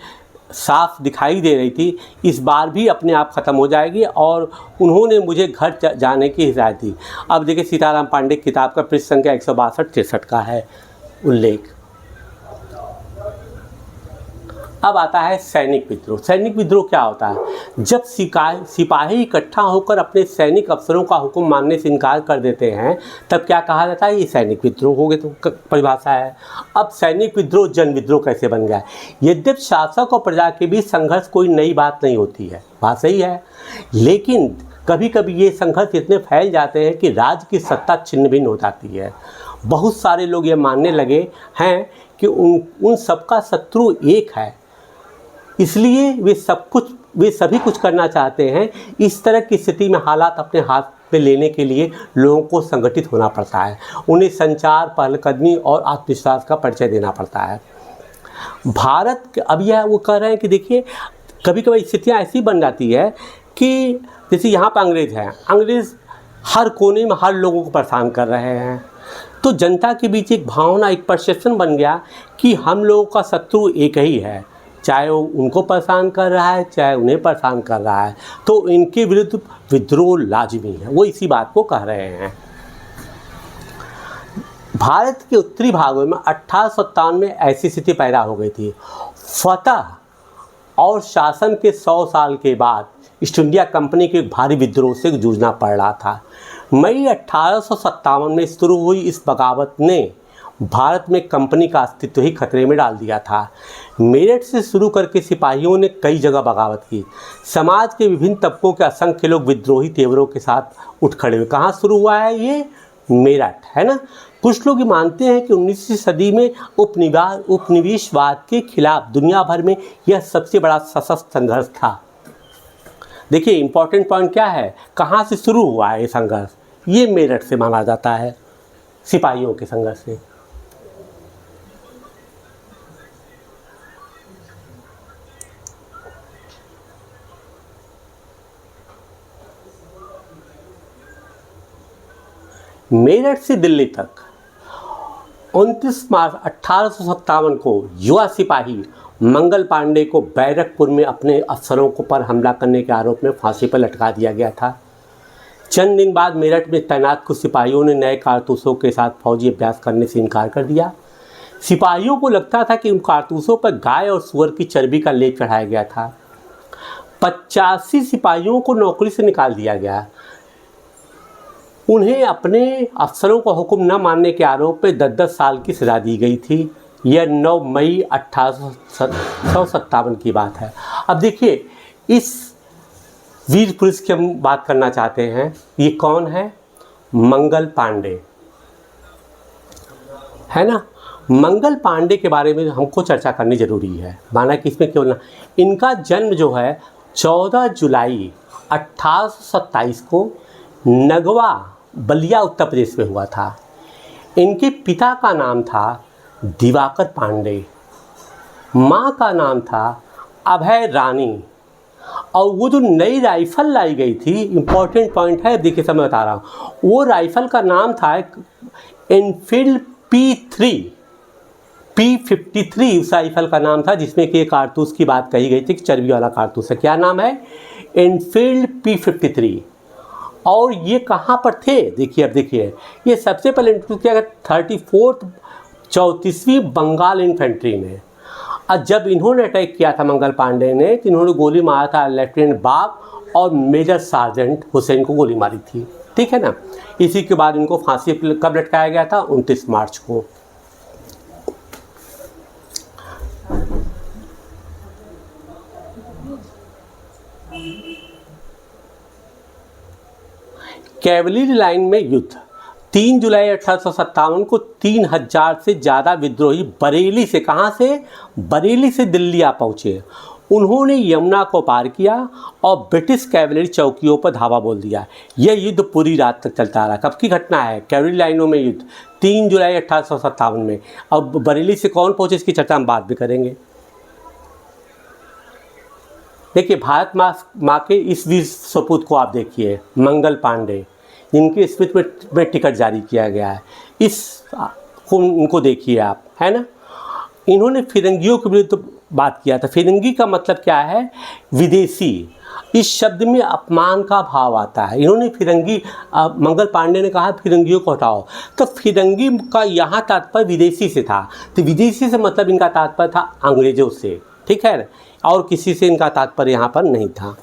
साफ दिखाई दे रही थी, इस बार भी अपने आप ख़त्म हो जाएगी और उन्होंने मुझे घर जाने की हिदायत दी। अब देखिए सीताराम पांडे किताब का पृष्ठ संख्या 162-63 का है उल्लेख। अब आता है सैनिक विद्रोह। सैनिक विद्रोह क्या होता है? जब सिपाही इकट्ठा होकर अपने सैनिक अफसरों का हुक्म मानने से इनकार कर देते हैं, तब क्या कहा जाता है? ये सैनिक विद्रोह हो गए, तो परिभाषा है। अब सैनिक विद्रोह जन विद्रोह कैसे बन गया? यद्यप शासक और प्रजा के बीच संघर्ष कोई नई बात नहीं होती है, बात सही है, लेकिन कभी कभी ये संघर्ष इतने फैल जाते हैं कि राज्य की सत्ता छिन्न भिन्न हो जाती है। बहुत सारे लोग ये मानने लगे हैं कि उन सबका शत्रु एक है, इसलिए वे सभी कुछ करना चाहते हैं। इस तरह की स्थिति में हालात अपने हाथ में लेने के लिए लोगों को संगठित होना पड़ता है, उन्हें संचार, पहलकदमी और आत्मविश्वास का परिचय देना पड़ता है। भारत अब यह वो कह रहे हैं कि देखिए कभी कभी स्थितियाँ ऐसी बन जाती है कि जैसे यहाँ पर अंग्रेज़ हैं, अंग्रेज़ हर कोने में हर लोगों को परेशान कर रहे हैं, तो जनता के बीच एक भावना, एक परसेप्शन बन गया कि हम लोगों का शत्रु एक ही है, चाहे वो उनको परेशान कर रहा है चाहे उन्हें परेशान कर रहा है, तो इनके विरुद्ध विद्रोह लाजमी है। वो इसी बात को कह रहे हैं। भारत के उत्तरी भागों में 1857 में ऐसी स्थिति पैदा हो गई थी। फतह और शासन के 100 साल के बाद ईस्ट इंडिया कंपनी के एक भारी विद्रोह से जूझना पड़ रहा था। मई 1857 में शुरू हुई इस बगावत ने भारत में कंपनी का अस्तित्व ही खतरे में डाल दिया था। मेरठ से शुरू करके सिपाहियों ने कई जगह बगावत की। समाज के विभिन्न तबकों के असंख्य लोग विद्रोही तेवरों के साथ उठ खड़े हुए। कहाँ शुरू हुआ है ये? मेरठ, है ना। कुछ लोग ये मानते हैं कि 19वीं सदी में उपनिवेशवाद के खिलाफ दुनिया भर में यह सबसे बड़ा सशस्त्र संघर्ष था। देखिए इंपॉर्टेंट पॉइंट क्या है, कहाँ से शुरू हुआ है ये संघर्ष? ये मेरठ से माना जाता है, सिपाहियों के संघर्ष से। मेरठ से दिल्ली तक 29 मार्च 1857 को युवा सिपाही मंगल पांडे को बैरकपुर में अपने अफसरों को पर हमला करने के आरोप में फांसी पर लटका दिया गया था। चंद दिन बाद मेरठ में तैनात कुछ सिपाहियों ने नए कारतूसों के साथ फौजी अभ्यास करने से इनकार कर दिया। सिपाहियों को लगता था कि उन कारतूसों पर गाय और सुअर की चर्बी का लेप चढ़ाया गया था। 85 सिपाहियों को नौकरी से निकाल दिया गया। उन्हें अपने अफसरों का हुक्म न मानने के आरोप में 10-10 साल की सजा दी गई थी। यह 9 मई 1857 की बात है। अब देखिए इस वीर पुरुष की हम बात करना चाहते हैं। ये कौन है? मंगल पांडे, है ना। मंगल पांडे के बारे में हमको चर्चा करनी ज़रूरी है, माना कि इसमें क्यों ना। इनका जन्म जो है 14 जुलाई 1827 को नगवा बलिया उत्तर प्रदेश में हुआ था। इनके पिता का नाम था दिवाकर पांडे, माँ का नाम था अभय रानी। और वो जो नई राइफ़ल लाई गई थी, इम्पोर्टेंट पॉइंट है, देखिए समय बता रहा हूँ, वो राइफ़ल का नाम था एनफील्ड P53 उस राइफ़ल का नाम था, जिसमें कि एक कारतूस की बात कही गई थी कि चर्बी वाला कारतूस है। क्या नाम है? Enfield P53। और ये कहाँ पर थे? देखिए, अब देखिए, ये सबसे पहले इंट्रोड्यूस किया गया 34वीं बंगाल इन्फेंट्री में। और जब इन्होंने अटैक किया था मंगल पांडे ने, तो इन्होंने गोली मारा था लेफ्टिनेंट बाग और मेजर सार्जेंट हुसैन को गोली मारी थी, ठीक है ना। इसी के बाद इनको फांसी कब लटकाया गया था? 29 मार्च को। कैवलरी लाइन में युद्ध 3 जुलाई 1857 को 3000 से ज़्यादा विद्रोही बरेली से, कहाँ से? बरेली से दिल्ली आ पहुँचे। उन्होंने यमुना को पार किया और ब्रिटिश कैवलरी चौकियों पर धावा बोल दिया। यह युद्ध पूरी रात तक चलता रहा। कब की घटना है? कैवलरी लाइनों में युद्ध 3 जुलाई 1857 में। अब बरेली से कौन पहुँचे, इसकी चर्चा हम बाद भी करेंगे। देखिए भारत माँ के इस वीर सपूत को आप देखिए, मंगल पांडे, जिनकी स्मृति में टिकट जारी किया गया है, उनको देखिए आप, है ना। इन्होंने फिरंगियों के विरुद्ध बात किया था। फिरंगी का मतलब क्या है? विदेशी। इस शब्द में अपमान का भाव आता है। इन्होंने फिरंगी, मंगल पांडे ने कहा फिरंगियों को हटाओ, तो फिरंगी का यहाँ तात्पर्य विदेशी से था। तो विदेशी से मतलब इनका तात्पर्य था अंग्रेजों से, ठीक है, और किसी से इनका तात्पर्य यहाँ पर नहीं था।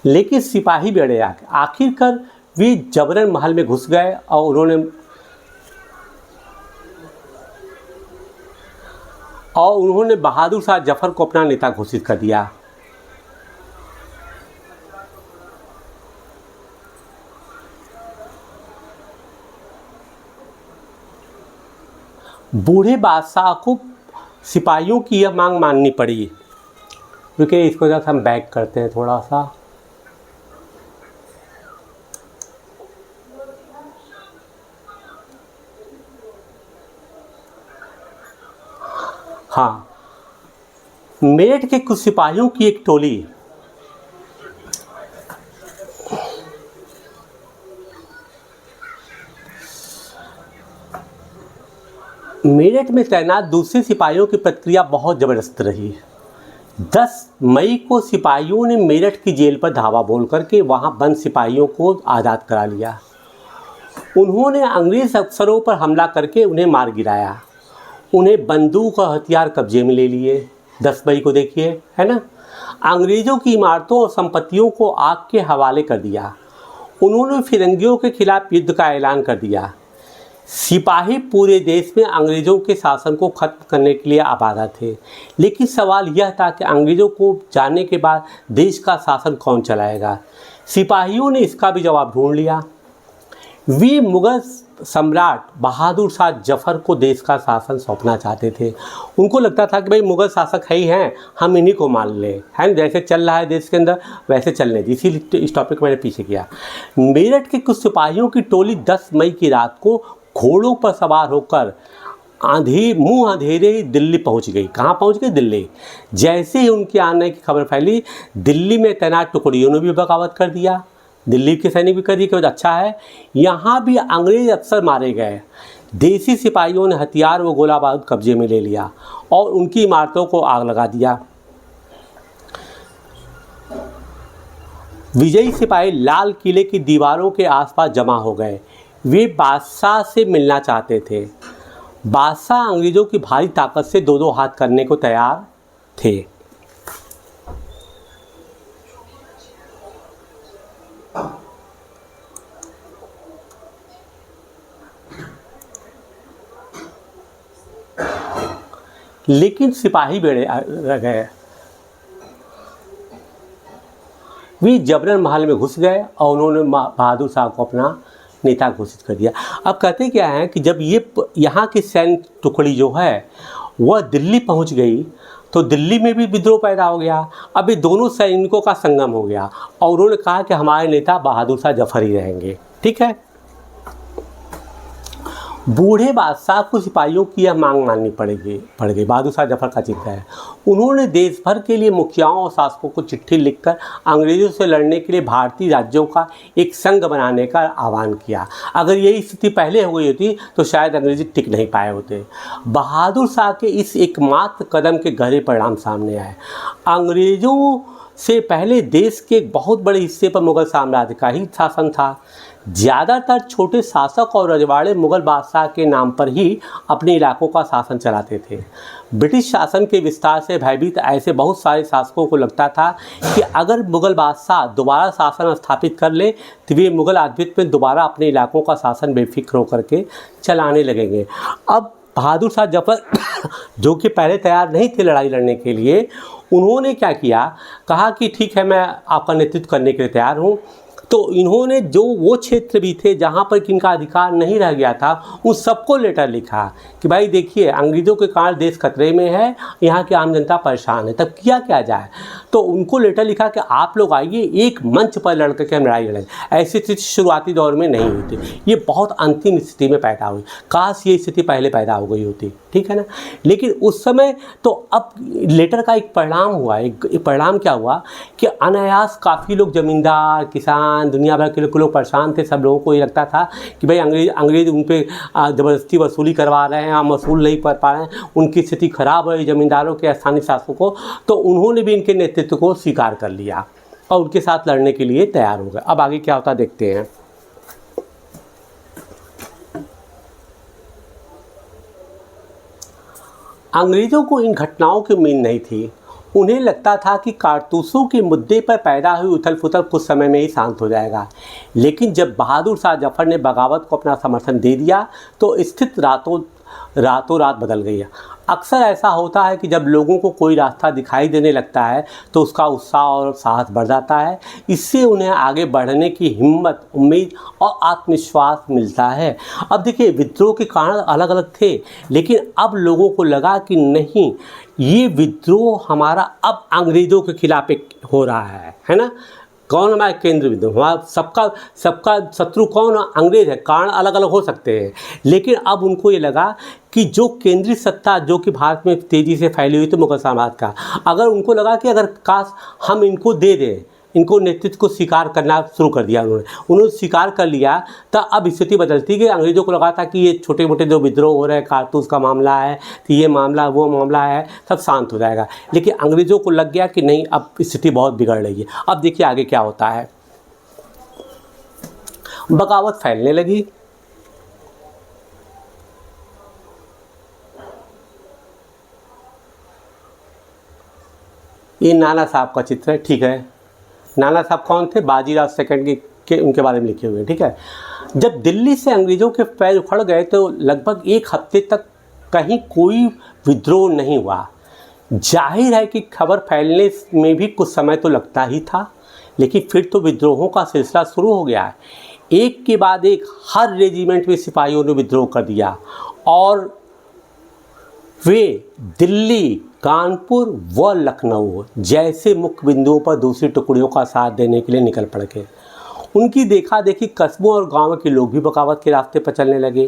लेकिन सिपाही भी अड़े आखिरकार वे जबरन महल में घुस गए और उन्होंने बहादुर शाह जफर को अपना नेता घोषित कर दिया। बूढ़े बादशाह को सिपाहियों की यह मांग माननी पड़ी, क्योंकि इसको जब हम बैक करते हैं थोड़ा सा, हाँ, मेरठ के कुछ सिपाहियों की एक टोली मेरठ में तैनात दूसरे सिपाहियों की प्रतिक्रिया बहुत ज़बरदस्त रही। 10 मई को सिपाहियों ने मेरठ की जेल पर धावा बोल करके वहाँ बंद सिपाहियों को आज़ाद करा लिया। उन्होंने अंग्रेज़ अफसरों पर हमला करके उन्हें मार गिराया। उन्हें बंदूक और हथियार कब्जे में ले लिए। 10 मई को देखिए, है ना। अंग्रेज़ों की इमारतों और संपत्तियों को आग के हवाले कर दिया। उन्होंने फिरंगियों के खिलाफ युद्ध का ऐलान कर दिया। सिपाही पूरे देश में अंग्रेज़ों के शासन को ख़त्म करने के लिए आबादा थे, लेकिन सवाल यह था कि अंग्रेज़ों को जाने के बाद देश का शासन कौन चलाएगा। सिपाहियों ने इसका भी जवाब ढूंढ लिया। वे मुग़ल सम्राट बहादुर शाह जफ़र को देश का शासन सौंपना चाहते थे। उनको लगता था कि भाई मुग़ल शासक है ही हैं, हम इन्हीं को मान लें, है, जैसे चल रहा है देश के अंदर वैसे चलने दी। इसीलिए इस टॉपिक मैंने पीछे किया। मेरठ के कुछ सिपाहियों की टोली 10 मई की रात को घोड़ों पर सवार होकर मुँह अंधेरे ही दिल्ली पहुंच गई। कहाँ पहुंच गई? दिल्ली। जैसे ही उनके आने की खबर फैली, दिल्ली में तैनात टुकड़ियों ने भी बगावत कर दिया। दिल्ली के सैनिक भी कर दिए कि अच्छा है। यहाँ भी अंग्रेज़ अफसर मारे गए। देसी सिपाहियों ने हथियार व गोला बारूद कब्जे में ले लिया और उनकी इमारतों को आग लगा दिया। विजयी सिपाही लाल किले की दीवारों के आसपास जमा हो गए। वे बादशाह से मिलना चाहते थे। बादशाह अंग्रेज़ों की भारी ताकत से दो दो हाथ करने को तैयार थे। लेकिन सिपाही बेड़े रह गए। वे जबरन महल में घुस गए और उन्होंने बहादुर शाह को अपना नेता घोषित कर दिया। अब कहते क्या है कि जब ये यहाँ की सैन्य टुकड़ी जो है वह दिल्ली पहुँच गई तो दिल्ली में भी विद्रोह पैदा हो गया। अब ये दोनों सैनिकों का संगम हो गया और उन्होंने कहा कि हमारे नेता बहादुर शाह जफ़र ही रहेंगे। ठीक है। बूढ़े बादशाह को सिपाहियों की यह मांग माननी पड़ गई। बहादुर शाह जफ़र का चित्र है। उन्होंने देश भर के लिए मुखियाओं और शासकों को चिट्ठी लिखकर अंग्रेज़ों से लड़ने के लिए भारतीय राज्यों का एक संघ बनाने का आह्वान किया। अगर यही स्थिति पहले हो गई होती तो शायद अंग्रेज़ी टिक नहीं पाए होते। बहादुर शाह के इस एकमात्र कदम के गहरे परिणाम सामने आए। अंग्रेज़ों से पहले देश के एक बहुत बड़े हिस्से पर मुग़ल साम्राज्य का ही शासन था। ज़्यादातर छोटे शासक और रजवाड़े मुग़ल बादशाह के नाम पर ही अपने इलाकों का शासन चलाते थे। ब्रिटिश शासन के विस्तार से भयभीत ऐसे बहुत सारे शासकों को लगता था कि अगर मुग़ल बादशाह दोबारा शासन स्थापित कर ले तो वे मुग़ल आधिपत्य में दोबारा अपने इलाकों का शासन बेफिक्र होकर के चलाने लगेंगे। अब बहादुर शाह जफ़र जो कि पहले तैयार नहीं थे लड़ाई लड़ने के लिए, उन्होंने क्या किया, कहा कि ठीक है, मैं आपका नेतृत्व करने के लिए तैयार हूँ। तो इन्होंने जो वो क्षेत्र भी थे जहाँ पर किनका अधिकार नहीं रह गया था उन सबको लेटर लिखा कि भाई देखिए अंग्रेज़ों के कारण देश खतरे में है, यहाँ की आम जनता परेशान है। तब किया क्या जाए, तो उनको लेटर लिखा कि आप लोग आइए, एक मंच पर लड़ करके हम लड़ाई लड़ें। ऐसी स्थिति शुरुआती दौर में नहीं हुई थी, ये बहुत अंतिम स्थिति में पैदा हुई। काश ये स्थिति पहले पैदा हो गई होती, ठीक है ना। लेकिन उस समय तो अब लेटर का एक परिणाम हुआ। एक परिणाम क्या हुआ कि अनायास काफ़ी लोग जमींदार, किसान, दुनिया भर के लोग परेशान थे। सब लोगों को ये लगता था कि भाई अंग्रेज़ उन पर ज़बरदस्ती वसूली करवा रहे हैं, हम वसूल नहीं कर पा रहे हैं, उनकी स्थिति खराब हो रही ज़मींदारों के, स्थानीय शासकों को। तो उन्होंने भी इनके नेतृत्व को स्वीकार कर लिया और उनके साथ लड़ने के लिए तैयार हो गए। अब आगे क्या होता देखते हैं। अंग्रेज़ों को इन घटनाओं की उम्मीद नहीं थी। उन्हें लगता था कि कारतूसों के मुद्दे पर पैदा हुई उथल पुथल कुछ समय में ही शांत हो जाएगा। लेकिन जब बहादुर शाह जफ़र ने बगावत को अपना समर्थन दे दिया तो स्थिति रातों रात बदल गई है। अक्सर ऐसा होता है कि जब लोगों को कोई रास्ता दिखाई देने लगता है तो उसका उत्साह और साहस बढ़ जाता है। इससे उन्हें आगे बढ़ने की हिम्मत, उम्मीद और आत्मविश्वास मिलता है। अब देखिए, विद्रोह के कारण अलग अलग थे, लेकिन अब लोगों को लगा कि नहीं, ये विद्रोह हमारा अब अंग्रेज़ों के खिलाफ एक हो रहा है ना। कौन हमारा केंद्र बिंदु, हमारा सबका शत्रु कौन? अंग्रेज़ है। कारण अलग अलग हो सकते हैं, लेकिन अब उनको ये लगा कि जो केंद्रीय सत्ता जो कि भारत में तेज़ी से फैली हुई थी मुग़ल साम्राज्य का, अगर उनको लगा कि अगर काश हम इनको दे दें, इनको नेतृत्व को स्वीकार करना शुरू कर दिया उन्होंने स्वीकार कर लिया। तो अब स्थिति बदलती कि अंग्रेज़ों को लगा था कि ये छोटे मोटे जो विद्रोह हो रहे हैं, कारतूस का मामला है, तो ये मामला वो मामला है, सब शांत हो जाएगा। लेकिन अंग्रेज़ों को लग गया कि नहीं, अब स्थिति बहुत बिगड़ रही है। अब देखिए आगे क्या होता है। बगावत फैलने लगी। ये नाना साहब का चित्र है, ठीक है। नाना साहब कौन थे? बाजीराव सेकंड के उनके बारे में लिखे हुए हैं, ठीक है। जब दिल्ली से अंग्रेज़ों के पैर उखड़ गए तो लगभग एक हफ्ते तक कहीं कोई विद्रोह नहीं हुआ। जाहिर है कि खबर फैलने में भी कुछ समय तो लगता ही था, लेकिन फिर तो विद्रोहों का सिलसिला शुरू हो गया। एक के बाद एक हर रेजिमेंट में सिपाहियों ने विद्रोह कर दिया और वे दिल्ली, कानपुर व लखनऊ जैसे मुख्य बिंदुओं पर दूसरी टुकड़ियों का साथ देने के लिए निकल पड़े। उनकी देखा देखी कस्बों और गांवों के लोग भी बगावत के रास्ते पर चलने लगे।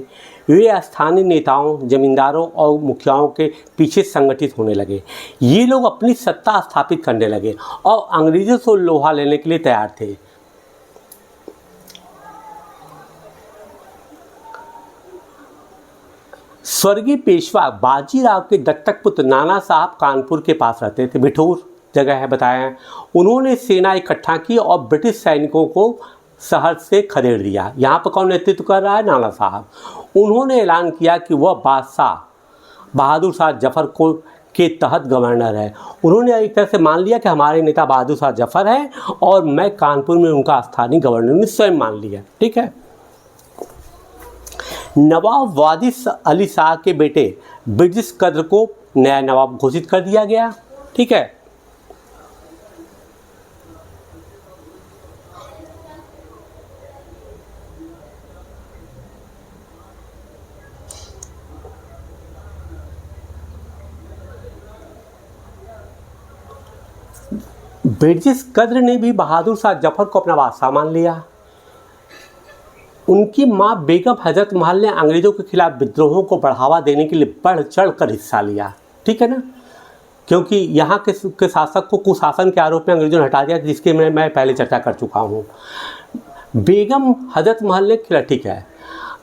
वे स्थानीय नेताओं, जमींदारों और मुखियाओं के पीछे संगठित होने लगे। ये लोग अपनी सत्ता स्थापित करने लगे और अंग्रेज़ों से लोहा लेने के लिए तैयार थे। स्वर्गीय पेशवा बाजीराव के दत्तक पुत्र नाना साहब कानपुर के पास रहते थे, बिठूर जगह है बताया है। उन्होंने सेना इकट्ठा की और ब्रिटिश सैनिकों को शहर से खदेड़ दिया। यहाँ पर कौन नेतृत्व कर रहा है? नाना साहब। उन्होंने ऐलान किया कि वह बादशाह बहादुर शाह जफर को के तहत गवर्नर है। उन्होंने एक तरह से मान लिया कि हमारे नेता बहादुर शाह जफर है और मैं कानपुर में उनका स्थानीय गवर्नर, ने स्वयं मान लिया, ठीक है। नवाब वादिस अली शाह के बेटे ब्रिटिश कद्र को नया नवाब घोषित कर दिया गया, ठीक है। ब्रिटिश कद्र ने भी बहादुर शाह जफर को अपना बादशाह मान लिया। उनकी मां बेगम हजरत महल ने अंग्रेज़ों के खिलाफ विद्रोहों को बढ़ावा देने के लिए बढ़ चढ़ कर हिस्सा लिया, ठीक है ना, क्योंकि यहाँ के शासक को कुशासन के आरोप में अंग्रेज़ों ने हटा दिया, जिसके मैं पहले चर्चा कर चुका हूँ। बेगम हजरत महल ने खिला, ठीक है।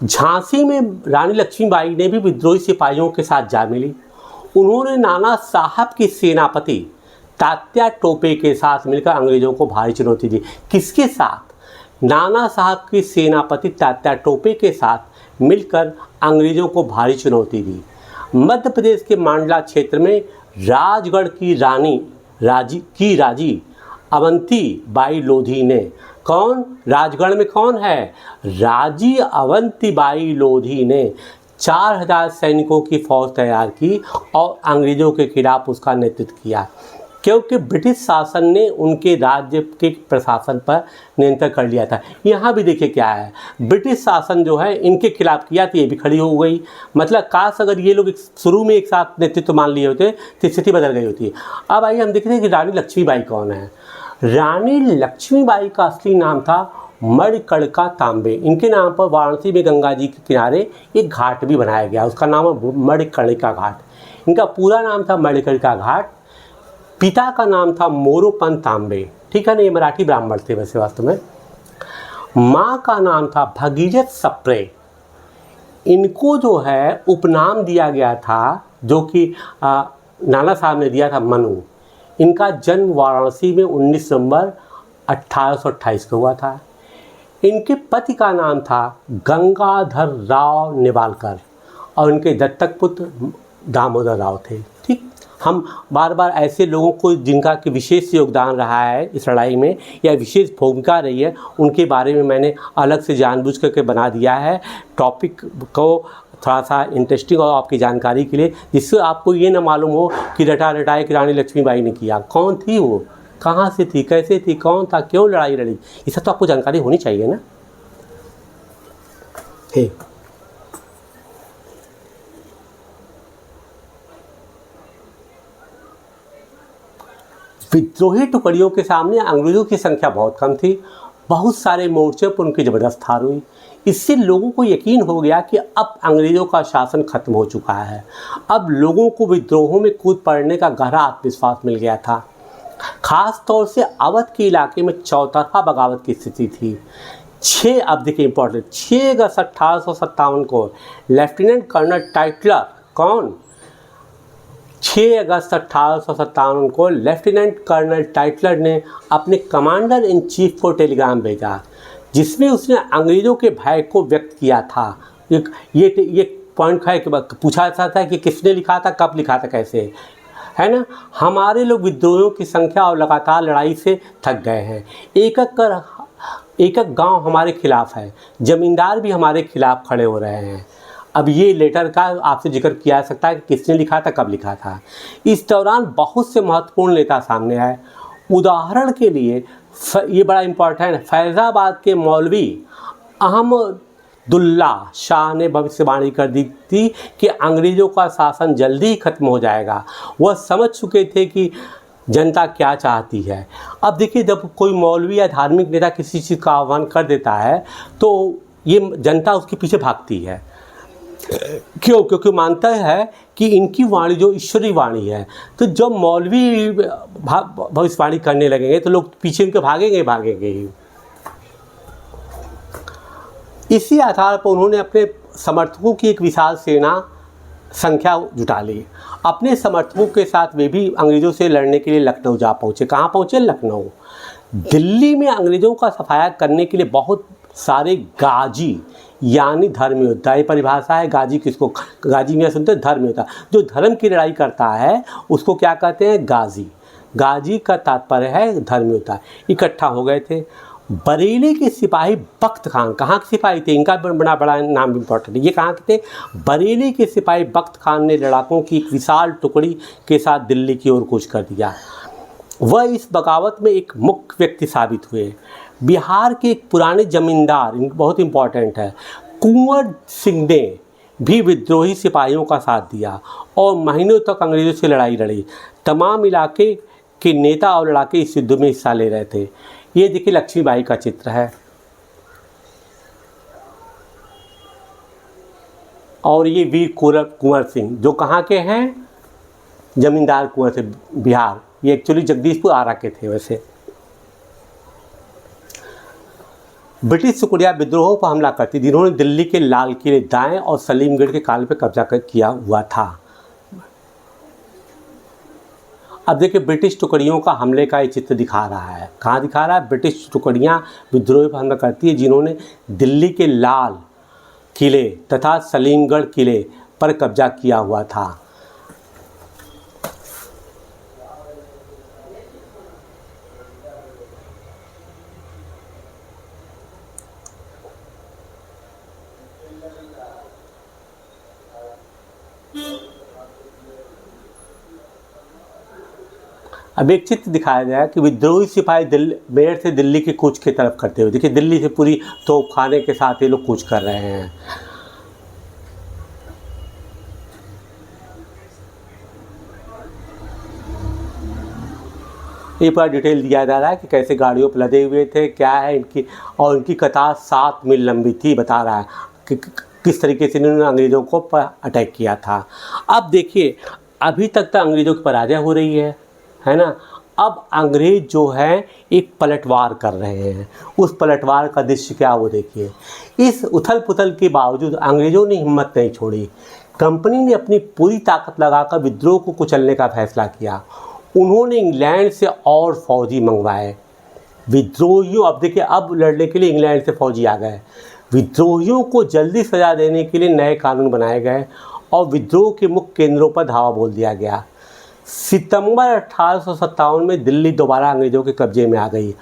झांसी में रानी लक्ष्मीबाई ने भी विद्रोही सिपाहियों के साथ जा मिली। उन्होंने नाना साहब की सेनापति तात्या टोपे के साथ मिलकर अंग्रेज़ों को भारी चुनौती दी। किसके साथ? नाना साहब की सेनापति तात्या टोपे के साथ मिलकर अंग्रेज़ों को भारी चुनौती दी। मध्य प्रदेश के मांडला क्षेत्र में राजगढ़ की राजी अवंती बाई लोधी ने, कौन? राजगढ़ में कौन है? राजी अवंती बाई लोधी ने 4000 सैनिकों की फौज तैयार की और अंग्रेज़ों के खिलाफ उसका नेतृत्व किया, क्योंकि ब्रिटिश शासन ने उनके राज्य के प्रशासन पर नियंत्रण कर लिया था। यहाँ भी देखिए क्या है, ब्रिटिश शासन जो है इनके खिलाफ किया तो ये भी खड़ी हो गई। मतलब काश अगर ये लोग शुरू में एक साथ नेतृत्व मान लिए होते तो स्थिति बदल गई होती। अब आइए हम देखते हैं कि रानी लक्ष्मीबाई कौन है। रानी लक्ष्मीबाई का असली नाम था मणिकर्णिका तांबे। इनके नाम पर वाराणसी में गंगा जी के किनारे एक घाट भी बनाया गया, उसका नाम है मणिकर्णिका घाट। इनका पूरा नाम था मणिकर्णिका घाट। पिता का नाम था मोरोपंत तांबे, ठीक है ना, ये मराठी ब्राह्मण थे वैसे वास्तव में। माँ का नाम था भगीरथ सप्रे। इनको जो है उपनाम दिया गया था, जो कि नाना साहब ने दिया था, मनु। इनका जन्म वाराणसी में 19 नवंबर 1828 को हुआ था। इनके पति का नाम था गंगाधर राव नेवालकर और इनके दत्तक पुत्र दामोदर राव थे, ठीक। हम बार बार ऐसे लोगों को जिनका कि विशेष योगदान रहा है इस लड़ाई में या विशेष भूमिका रही है, उनके बारे में मैंने अलग से जानबूझ करके बना दिया है टॉपिक को थोड़ा सा इंटरेस्टिंग और आपकी जानकारी के लिए, जिससे आपको ये ना मालूम हो कि रटाए कि रानी लक्ष्मीबाई ने किया। कौन थी वो, कहाँ से थी, कैसे थी, कौन था, क्यों लड़ाई लड़ी, ये सब तो आपको जानकारी होनी चाहिए ना। विद्रोही टुकड़ियों के सामने अंग्रेज़ों की संख्या बहुत कम थी। बहुत सारे मोर्चों पर उनकी ज़बरदस्त हार हुई। इससे लोगों को यकीन हो गया कि अब अंग्रेज़ों का शासन खत्म हो चुका है। अब लोगों को विद्रोहों में कूद पड़ने का गहरा आत्मविश्वास मिल गया था। खास तौर से अवध के इलाके में चौतरफा बगावत की स्थिति थी। 6 अब देखिए इंपॉर्टेंट, 6 अगस्त 1857 को लेफ्टिनेंट कर्नल टाइटलर, कौन, 6 अगस्त 1857 को लेफ्टिनेंट कर्नल टाइटलर ने अपने कमांडर इन चीफ को टेलीग्राम भेजा, जिसमें उसने अंग्रेज़ों के भय को व्यक्त किया था। ये पॉइंट है कि पूछा जाता था कि किसने लिखा था, कब लिखा था, कैसे, है ना। हमारे लोग विद्रोहियों की संख्या और लगातार लड़ाई से थक गए हैं। एक एक गांव हमारे खिलाफ है, ज़मींदार भी हमारे खिलाफ खड़े हो रहे हैं। अब ये लेटर का आपसे जिक्र किया जा सकता है कि किसने लिखा था, कब लिखा था। इस दौरान बहुत से महत्वपूर्ण नेता सामने आए। उदाहरण के लिए ये बड़ा इम्पोर्टेंट है, फैज़ाबाद के मौलवी अहमदुल्ला शाह ने भविष्यवाणी कर दी थी कि अंग्रेज़ों का शासन जल्दी ही खत्म हो जाएगा। वह समझ चुके थे कि जनता क्या चाहती है। अब देखिए, जब कोई मौलवी या धार्मिक नेता किसी चीज़ का आह्वान कर देता है तो ये जनता उसके पीछे भागती है। क्यों? क्योंकि मानता है कि इनकी वाणी जो ईश्वरीय वाणी है। तो जब मौलवी भविष्यवाणी करने लगेंगे तो लोग पीछे उनके भागेंगे ही। इसी आधार पर उन्होंने अपने समर्थकों की एक विशाल सेना संख्या जुटा ली। अपने समर्थकों के साथ वे भी अंग्रेज़ों से लड़ने के लिए लखनऊ जा पहुँचे। कहाँ पहुँचे? लखनऊ। दिल्ली में अंग्रेज़ों का सफाया करने के लिए बहुत सारे गाजी यानी धर्म योद्धा, ये परिभाषा है। गाजी किसको? गाजी में सुनते हैं धर्म योद्धा, जो धर्म की लड़ाई करता है उसको क्या कहते हैं? गाजी। गाजी का तात्पर्य है धर्म योद्धा। इकट्ठा हो गए थे। बरेली के सिपाही बख्त खान, कहाँ के सिपाही थे? इनका बड़ा नाम इम्पोर्टेंट है। ये कहाँ के थे? बरेली के सिपाही बख्त खान ने लड़ाकों की एक विशाल टुकड़ी के साथ दिल्ली की ओर कूच कर दिया। वह इस बगावत में एक मुख्य व्यक्ति साबित हुए। बिहार के एक पुराने जमींदार, बहुत इम्पोर्टेंट है, कुंवर सिंह ने भी विद्रोही सिपाहियों का साथ दिया और महीनों तक अंग्रेज़ों से लड़ाई लड़ी। तमाम इलाके के नेता और लड़ाके इस युद्ध में हिस्सा ले रहे थे। ये देखिए लक्ष्मीबाई का चित्र है और ये वीर कुंवर सिंह जो कहाँ के हैं? जमींदार कुंवर से, बिहार। ये एक्चुअली जगदीशपुर आरा के थे। वैसे ब्रिटिश टुकड़ियाँ विद्रोहों पर हमला करती, जिन्होंने दिल्ली के लाल किले, दाएं और सलीमगढ़ के काल पर कब्जा किया हुआ था। अब देखिए ब्रिटिश टुकड़ियों का हमले का ये चित्र दिखा रहा है। कहाँ दिखा रहा है? ब्रिटिश टुकड़ियाँ विद्रोह पर हमला करती है जिन्होंने दिल्ली के लाल किले तथा सलीमगढ़ किले पर कब्जा किया हुआ था। अब एक चित्र दिखाया गया कि विद्रोही सिपाही मेरठ से दिल्ली की कूच की तरफ करते हुए, देखिए दिल्ली से पूरी तोपखाने के साथ ये लोग कूच कर रहे हैं। ये पूरा डिटेल दिया जा रहा है कि कैसे गाड़ियों पर लदे हुए थे, क्या है इनकी, और इनकी कतार 7 मील लंबी थी। बता रहा है कि किस तरीके से इन्होंने अंग्रेज़ों को पर अटैक किया था। अब देखिए अभी तक तो अंग्रेज़ों की पराजय हो रही है ना। अब अंग्रेज़ जो है एक पलटवार कर रहे हैं। उस पलटवार का दृश्य क्या, वो देखिए। इस उथल पुथल के बावजूद अंग्रेज़ों ने हिम्मत नहीं छोड़ी। कंपनी ने अपनी पूरी ताकत लगाकर विद्रोह को कुचलने का फैसला किया। उन्होंने इंग्लैंड से और फौजी मंगवाए। विद्रोहियों, अब देखिए अब लड़ने के लिए इंग्लैंड से फौजी आ गए। विद्रोहियों को जल्दी सजा देने के लिए नए कानून बनाए गए और विद्रोह के मुख्य केंद्रों पर धावा बोल दिया गया। सितंबर 1857 में दिल्ली दोबारा अंग्रेज़ों के कब्जे में आ गई।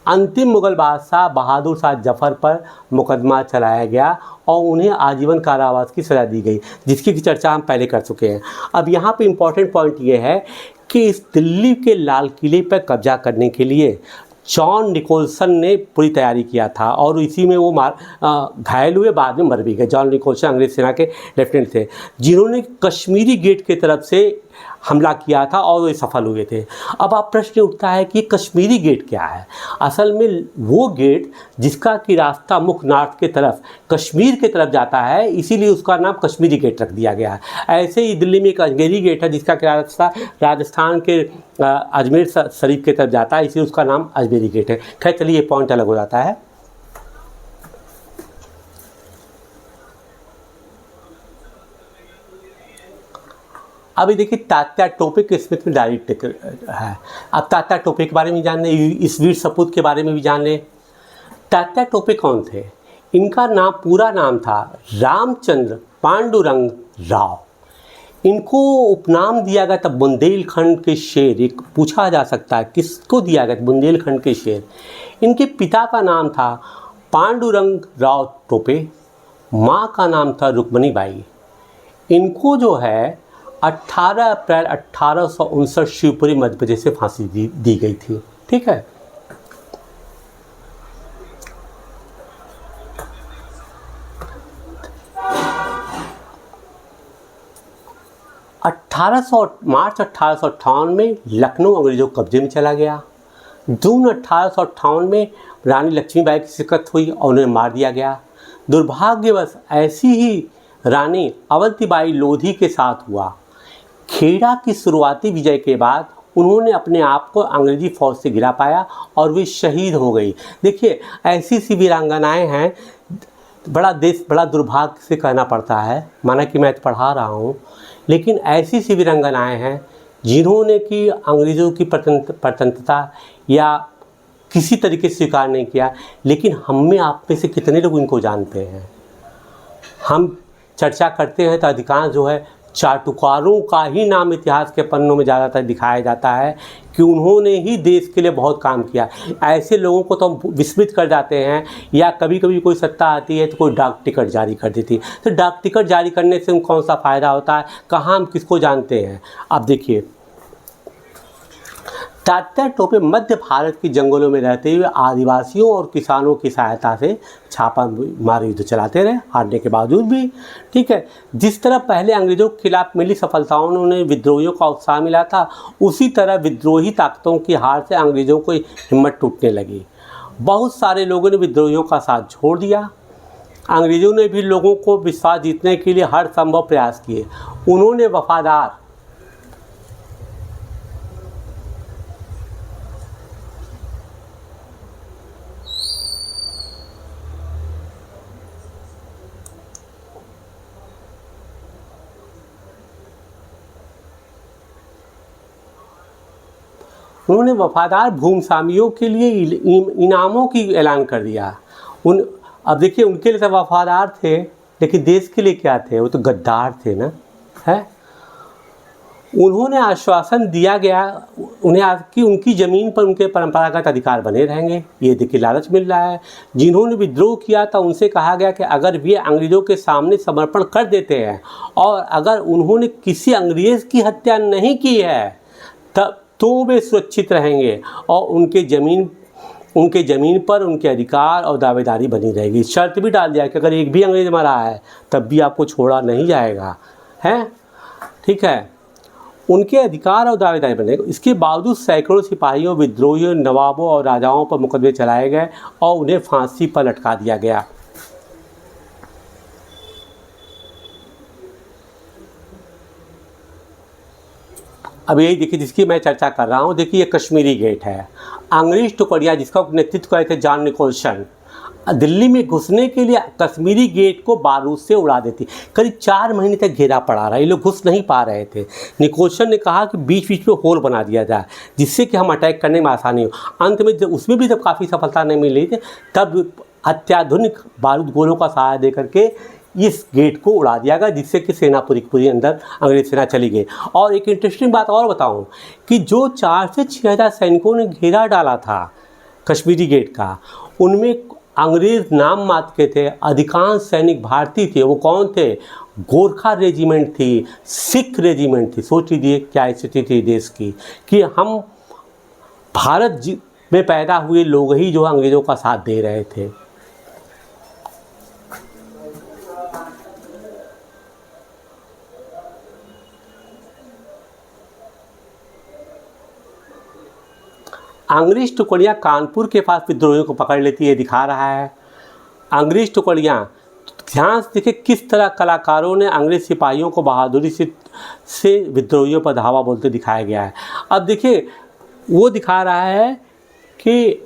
अंतिम मुगल बादशाह बहादुर शाह जफ़र पर मुकदमा चलाया गया और उन्हें आजीवन कारावास की सज़ा दी गई, जिसकी चर्चा हम पहले कर चुके हैं। अब यहाँ पे इम्पॉर्टेंट पॉइंट ये है कि इस दिल्ली के लाल किले पर कब्जा करने के लिए जॉन निकोलसन ने पूरी तैयारी किया था और इसी में वो घायल हुए, बाद में मर भी गए। जॉन निकोलसन अंग्रेज सेना के लेफ्टिनेंट थे जिन्होंने कश्मीरी गेट की तरफ से हमला किया था और वे सफल हुए थे। अब आप प्रश्न उठता है कि कश्मीरी गेट क्या है। असल में वो गेट जिसका कि रास्ता मुख्य नॉर्थ के तरफ कश्मीर के तरफ जाता है, इसीलिए उसका नाम कश्मीरी गेट रख दिया गया है। ऐसे ही दिल्ली में एक अजमेरी गेट है जिसका रास्ता राजस्थान के अजमेर शरीफ के तरफ जाता है, इसलिए उसका नाम अजमेरी गेट है। खैर चलिए, ये पॉइंट अलग हो जाता है। अभी देखिए तात्या टोपे के स्मिथ में डायरेक्ट है। अब तात्या टोपे के बारे में जान लें, इस वीर सपूत के बारे में भी जान लें। तात्या टोपे कौन थे? इनका नाम, पूरा नाम था रामचंद्र पांडुरंग राव। इनको उपनाम दिया गया था बुंदेलखंड के शेर। एक पूछा जा सकता है किसको दिया गया बुंदेलखंड के शेर। इनके पिता का नाम था पांडुरंग राव टोपे, माँ का नाम था रुक्मणी बाई। इनको जो है 18 अप्रैल 1859 शिवपुरी मध्य प्रदेश से फांसी दी गई थी। ठीक है। मार्च 1858 में लखनऊ अंग्रेजों के कब्जे में चला गया। जून 1858 में रानी लक्ष्मीबाई की शिकस्त हुई और उन्हें मार दिया गया। दुर्भाग्यवश ऐसी ही रानी अवंतीबाई लोधी के साथ हुआ। खेड़ा की शुरुआती विजय के बाद उन्होंने अपने आप को अंग्रेजी फौज से गिरा पाया और वे शहीद हो गई। देखिए, ऐसी सी वीरांगनाएँ हैं, बड़ा दुर्भाग्य से कहना पड़ता है, माना कि मैं पढ़ा रहा हूँ, लेकिन ऐसी सी वीरांगनाएँ हैं जिन्होंने कि अंग्रेज़ों की प्रतंत्रता या किसी तरीके से स्वीकार नहीं किया। लेकिन हम में आप में से कितने लोग इनको जानते हैं? हम चर्चा करते हैं तो अधिकांश जो है चाटुकारों का ही नाम इतिहास के पन्नों में ज़्यादातर दिखाया जाता है कि उन्होंने ही देश के लिए बहुत काम किया। ऐसे लोगों को तो हम विस्मृत कर जाते हैं, या कभी कभी कोई सत्ता आती है तो कोई डाक टिकट जारी कर देती है। तो डाक टिकट जारी करने से कौन सा फ़ायदा होता है? कहाँ हम किसको जानते हैं? अब देखिए, तात्या टोपे मध्य भारत के जंगलों में रहते हुए आदिवासियों और किसानों की सहायता से छापा मार युद्ध चलाते रहे, हारने के बावजूद भी। ठीक है। जिस तरह पहले अंग्रेजों के खिलाफ मिली सफलताओं ने उन्हें विद्रोहियों का उत्साह मिला था, उसी तरह विद्रोही ताकतों की हार से अंग्रेजों को हिम्मत टूटने लगी। बहुत सारे लोगों ने विद्रोहियों का साथ छोड़ दिया। अंग्रेजों ने भी लोगों को विश्वास जीतने के लिए हर संभव प्रयास किए। उन्होंने वफादार भूमस्वामियों के लिए इनामों की ऐलान कर दिया। अब देखिए, उनके लिए तो वफादार थे, लेकिन देश के लिए क्या थे? वो तो गद्दार थे ना, है। उन्होंने आश्वासन दिया गया उन्हें कि उनकी ज़मीन पर उनके परंपरागत अधिकार बने रहेंगे। ये देखिए, लालच मिल रहा है। जिन्होंने विद्रोह किया था उनसे कहा गया कि अगर वे अंग्रेज़ों के सामने समर्पण कर देते हैं और अगर उन्होंने किसी अंग्रेज़ की हत्या नहीं की है तब तो वे सुरक्षित रहेंगे और उनके ज़मीन पर उनके अधिकार और दावेदारी बनी रहेगी। शर्त भी डाल दिया कि अगर एक भी अंग्रेज़ मरा है तब भी आपको छोड़ा नहीं जाएगा, है। ठीक है। उनके अधिकार और दावेदारी बने। इसके बावजूद सैकड़ों सिपाहियों, विद्रोहियों, नवाबों और राजाओं पर मुकदमे चलाए गए और उन्हें फांसी पर लटका दिया गया। अब यही देखिए जिसकी मैं चर्चा कर रहा हूँ। देखिए, ये कश्मीरी गेट है। अंग्रेज टुकड़ियाँ जिसका नेतृत्व करे थे जॉन निकोलसन, दिल्ली में घुसने के लिए कश्मीरी गेट को बारूद से उड़ा देती। करीब 4 महीने तक घेरा पड़ा रहा, ये लोग घुस नहीं पा रहे थे। निकोलसन ने कहा कि बीच बीच में होल बना दिया जाए जिससे कि हम अटैक करने में आसानी हो। अंत में जब उसमें भी जब काफ़ी सफलता नहीं मिली थी, तब अत्याधुनिक बारूद गोलों का सहारा दे करके इस गेट को उड़ा दिया गया, जिससे कि सेना पूरी अंदर अंग्रेज सेना चली गई। और एक इंटरेस्टिंग बात और बताऊं कि जो 4 से 6 हज़ार सैनिकों ने घेरा डाला था कश्मीरी गेट का, उनमें अंग्रेज नाम मात्र के थे, अधिकांश सैनिक भारतीय थे। वो कौन थे? गोरखा रेजिमेंट थी, सिख रेजिमेंट थी। सोच लीजिए क्या स्थिति थी देश की कि हम भारत में पैदा हुए लोग ही जो अंग्रेज़ों का साथ दे रहे थे। अंग्रेज टुकड़ियाँ कानपुर के पास विद्रोहियों को पकड़ लेती है, दिखा रहा है। अंग्रेज टुकड़ियाँ, ध्यान से देखिए किस तरह कलाकारों ने अंग्रेज सिपाहियों को बहादुरी से विद्रोहियों पर धावा बोलते दिखाया गया है। अब देखिए वो दिखा रहा है कि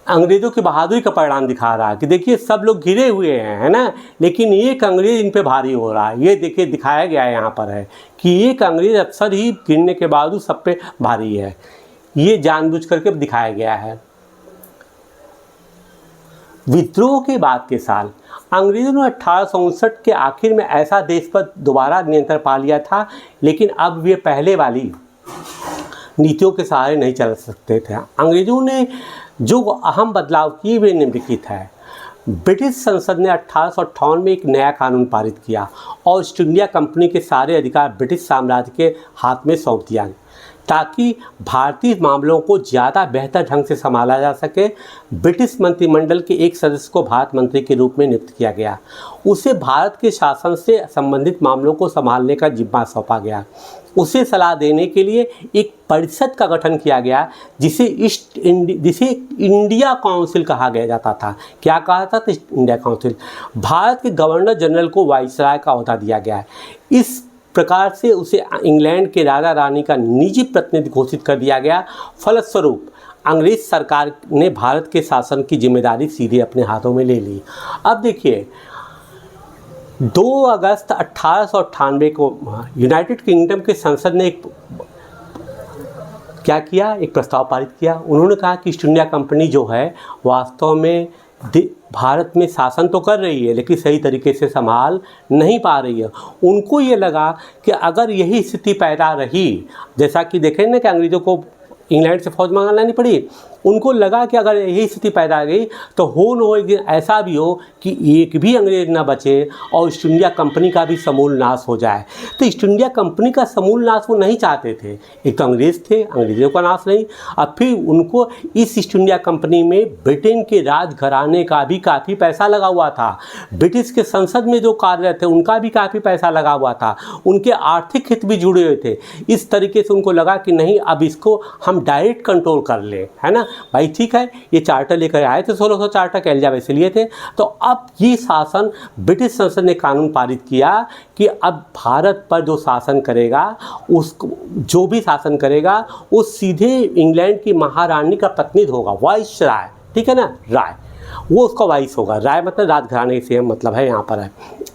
अंग्रेज़ों की बहादुरी का परिणाम दिखा रहा है कि देखिए सब लोग घिरे हुए हैं, है ना, लेकिन एक अंग्रेज़ इन पे भारी हो रहा है। ये देखिए दिखाया गया है यहाँ पर है कि एक अंग्रेज़ अक्सर ही गिरने के बावजूद सब पे भारी है। ये जानबूझ करके दिखाया गया है। विद्रोह के बाद के साल अंग्रेज़ों ने 1859 के आखिर में ऐसा देश पर दोबारा नियंत्रण पा लिया था, लेकिन अब वे पहले वाली नीतियों के सहारे नहीं चल सकते थे। अंग्रेज़ों ने जो अहम बदलाव किए वे निम्नलिखित है। ब्रिटिश संसद ने 1858 में एक नया कानून पारित किया और ईस्ट इंडिया कंपनी के सारे अधिकार ब्रिटिश साम्राज्य के हाथ में सौंप दिया ताकि भारतीय मामलों को ज़्यादा बेहतर ढंग से संभाला जा सके। ब्रिटिश मंत्रिमंडल के एक सदस्य को भारत मंत्री के रूप में नियुक्त किया गया। उसे भारत के शासन से संबंधित मामलों को संभालने का जिम्मा सौंपा गया। उसे सलाह देने के लिए एक परिषद का गठन किया गया जिसे इंडिया काउंसिल कहा गया जाता था। क्या कहा जाता था? India council. भारत के गवर्नर जनरल को वाइसराय का ओहदा दिया गया है। इस प्रकार से उसे इंग्लैंड के राजा रानी का निजी प्रतिनिधि घोषित कर दिया गया। फलस्वरूप अंग्रेज सरकार ने भारत के शासन की जिम्मेदारी सीधे अपने हाथों में ले ली। अब देखिए 2 अगस्त 1898 को यूनाइटेड किंगडम के संसद ने क्या किया? एक प्रस्ताव पारित किया। उन्होंने कहा कि ईस्ट इंडिया कंपनी जो है वास्तव में भारत में शासन तो कर रही है लेकिन सही तरीके से संभाल नहीं पा रही है। उनको ये लगा कि अगर यही स्थिति पैदा रही, जैसा कि देखें ना कि अंग्रेज़ों को इंग्लैंड से फौज मंगानी पड़ी, उनको लगा कि अगर यही स्थिति पैदा आ गई तो हो न हो एक दिन ऐसा भी हो कि एक भी अंग्रेज ना बचे और ईस्ट इंडिया कंपनी का भी समूल नाश हो जाए। तो ईस्ट इंडिया कंपनी का समूल नाश वो नहीं चाहते थे। एक तो अंग्रेज़ थे, अंग्रेज़ों का नाश नहीं। अब फिर उनको इस ईस्ट इंडिया कंपनी में ब्रिटेन के राजघराने का भी काफ़ी पैसा लगा हुआ था। ब्रिटिश के संसद में जो कार्यरत थे उनका भी काफ़ी पैसा लगा हुआ था। उनके आर्थिक हित भी जुड़े हुए थे। इस तरीके से उनको लगा कि नहीं अब इसको हम डायरेक्ट कंट्रोल कर ले, है ना भाई, ठीक है। ये चार्टर लेकर आए थे 1600 चार्टर के एलिजाबेथ लिए थे। तो अब ये शासन ब्रिटिश संसद ने कानून पारित किया कि अब भारत पर जो शासन करेगा उसको जो भी शासन करेगा वो सीधे इंग्लैंड की महारानी का प्रतिनिधि होगा, वाइसराय, ठीक है ना, राय, वो उसका वाइस होगा। राय मतलब राजघराने से मतलब है यहाँ पर है।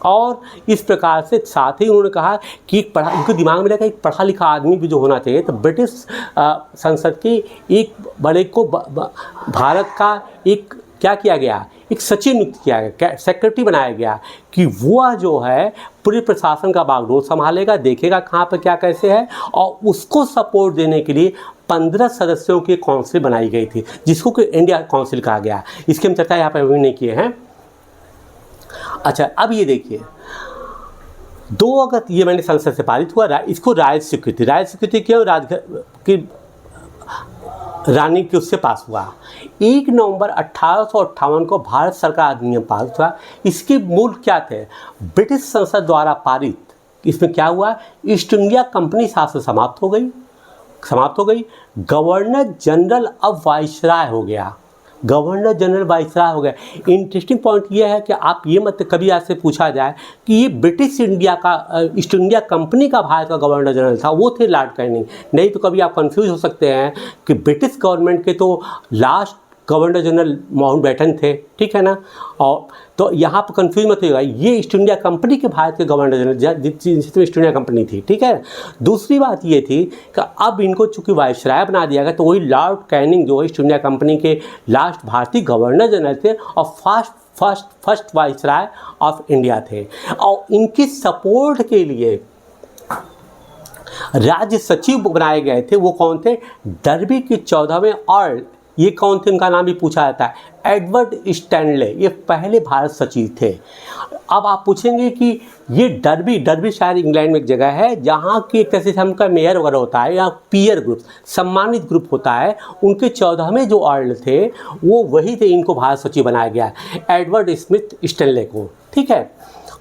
और इस प्रकार से साथ ही उन्होंने कहा कि उनके दिमाग में लगा एक पढ़ा लिखा आदमी भी जो होना चाहिए। तो ब्रिटिश संसद के एक बड़े को भारत का एक क्या किया गया, एक सचिव नियुक्त किया गया, सेक्रेटरी बनाया गया कि वो जो है पूरे प्रशासन का बागडोर संभालेगा, देखेगा कहाँ पर क्या कैसे है, और उसको सपोर्ट देने के लिए 15 सदस्यों की काउंसिल बनाई गई थी जिसको कि इंडिया काउंसिल कहा गया। इसकी हम चर्चा यहाँ पर अभी नहीं किए हैं। अच्छा, अब ये देखिए 2 अगस्त ये मैंने संसद से पारित हुआ। इसको राय स्वीकृति क्यों की रानी के उससे पास हुआ। 1 नवंबर 1858 को भारत सरकार अधिनियम पास हुआ। इसके मूल क्या थे? ब्रिटिश संसद द्वारा पारित। इसमें क्या हुआ? ईस्ट इंडिया कंपनी शासन समाप्त हो गई। गवर्नर जनरल अब वाइसराय हो गया। इंटरेस्टिंग पॉइंट ये है कि आप ये मत कभी आपसे पूछा जाए कि ये ब्रिटिश इंडिया का ईस्ट इंडिया कंपनी का भारत का गवर्नर जनरल था, वो थे लॉर्ड कैनिंग। नहीं तो कभी आप कंफ्यूज हो सकते हैं कि ब्रिटिश गवर्नमेंट के तो लास्ट गवर्नर जनरल माउंटबेटन थे, ठीक है ना। और तो यहाँ पर कंफ्यूज मत होगा, ये ईस्ट इंडिया कंपनी के भारत के गवर्नर जनरल जिसमें ईस्ट इंडिया कंपनी थी, ठीक है। दूसरी बात ये थी कि अब इनको चूंकि वाइसराय बना दिया गया तो वही लॉर्ड कैनिंग जो ईस्ट इंडिया कंपनी के लास्ट भारतीय गवर्नर जनरल थे और फर्स्ट वाइसराय ऑफ इंडिया थे। और इनकी सपोर्ट के लिए राज्य सचिव बनाए गए थे। वो कौन थे? डर्बी के 14वें अर्ल, ये कौन थे उनका नाम भी पूछा जाता है, एडवर्ड स्टैनले, ये पहले भारत सचिव थे। अब आप पूछेंगे कि ये डर्बी शायद इंग्लैंड में एक जगह है जहाँ की एक तरह से हमका मेयर वगैरह होता है या पीयर ग्रुप, सम्मानित ग्रुप होता है। उनके 14वें जो अर्ल थे वो वही थे, इनको भारत सचिव बनाया गया एडवर्ड स्मिथ स्टैनले को, ठीक है।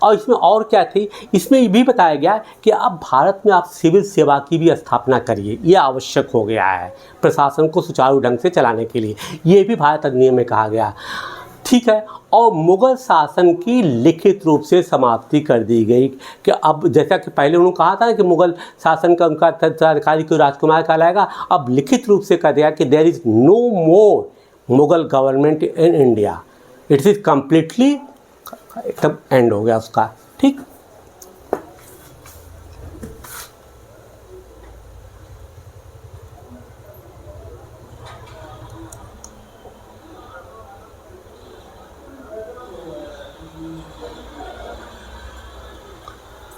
और इसमें और क्या थी, इसमें ये भी बताया गया कि अब भारत में आप सिविल सेवा की भी स्थापना करिए, ये आवश्यक हो गया है प्रशासन को सुचारू ढंग से चलाने के लिए, ये भी भारत अधिनियम में कहा गया। ठीक है। और मुग़ल शासन की लिखित रूप से समाप्ति कर दी गई कि अब जैसा कि पहले उन्होंने कहा था कि मुग़ल शासन का उनका उत्तराधिकारी को राजकुमार कहलाएगा, अब लिखित रूप से कह दिया कि there is no more Mughal government in India, it is completely एकदम एंड हो गया उसका। ठीक।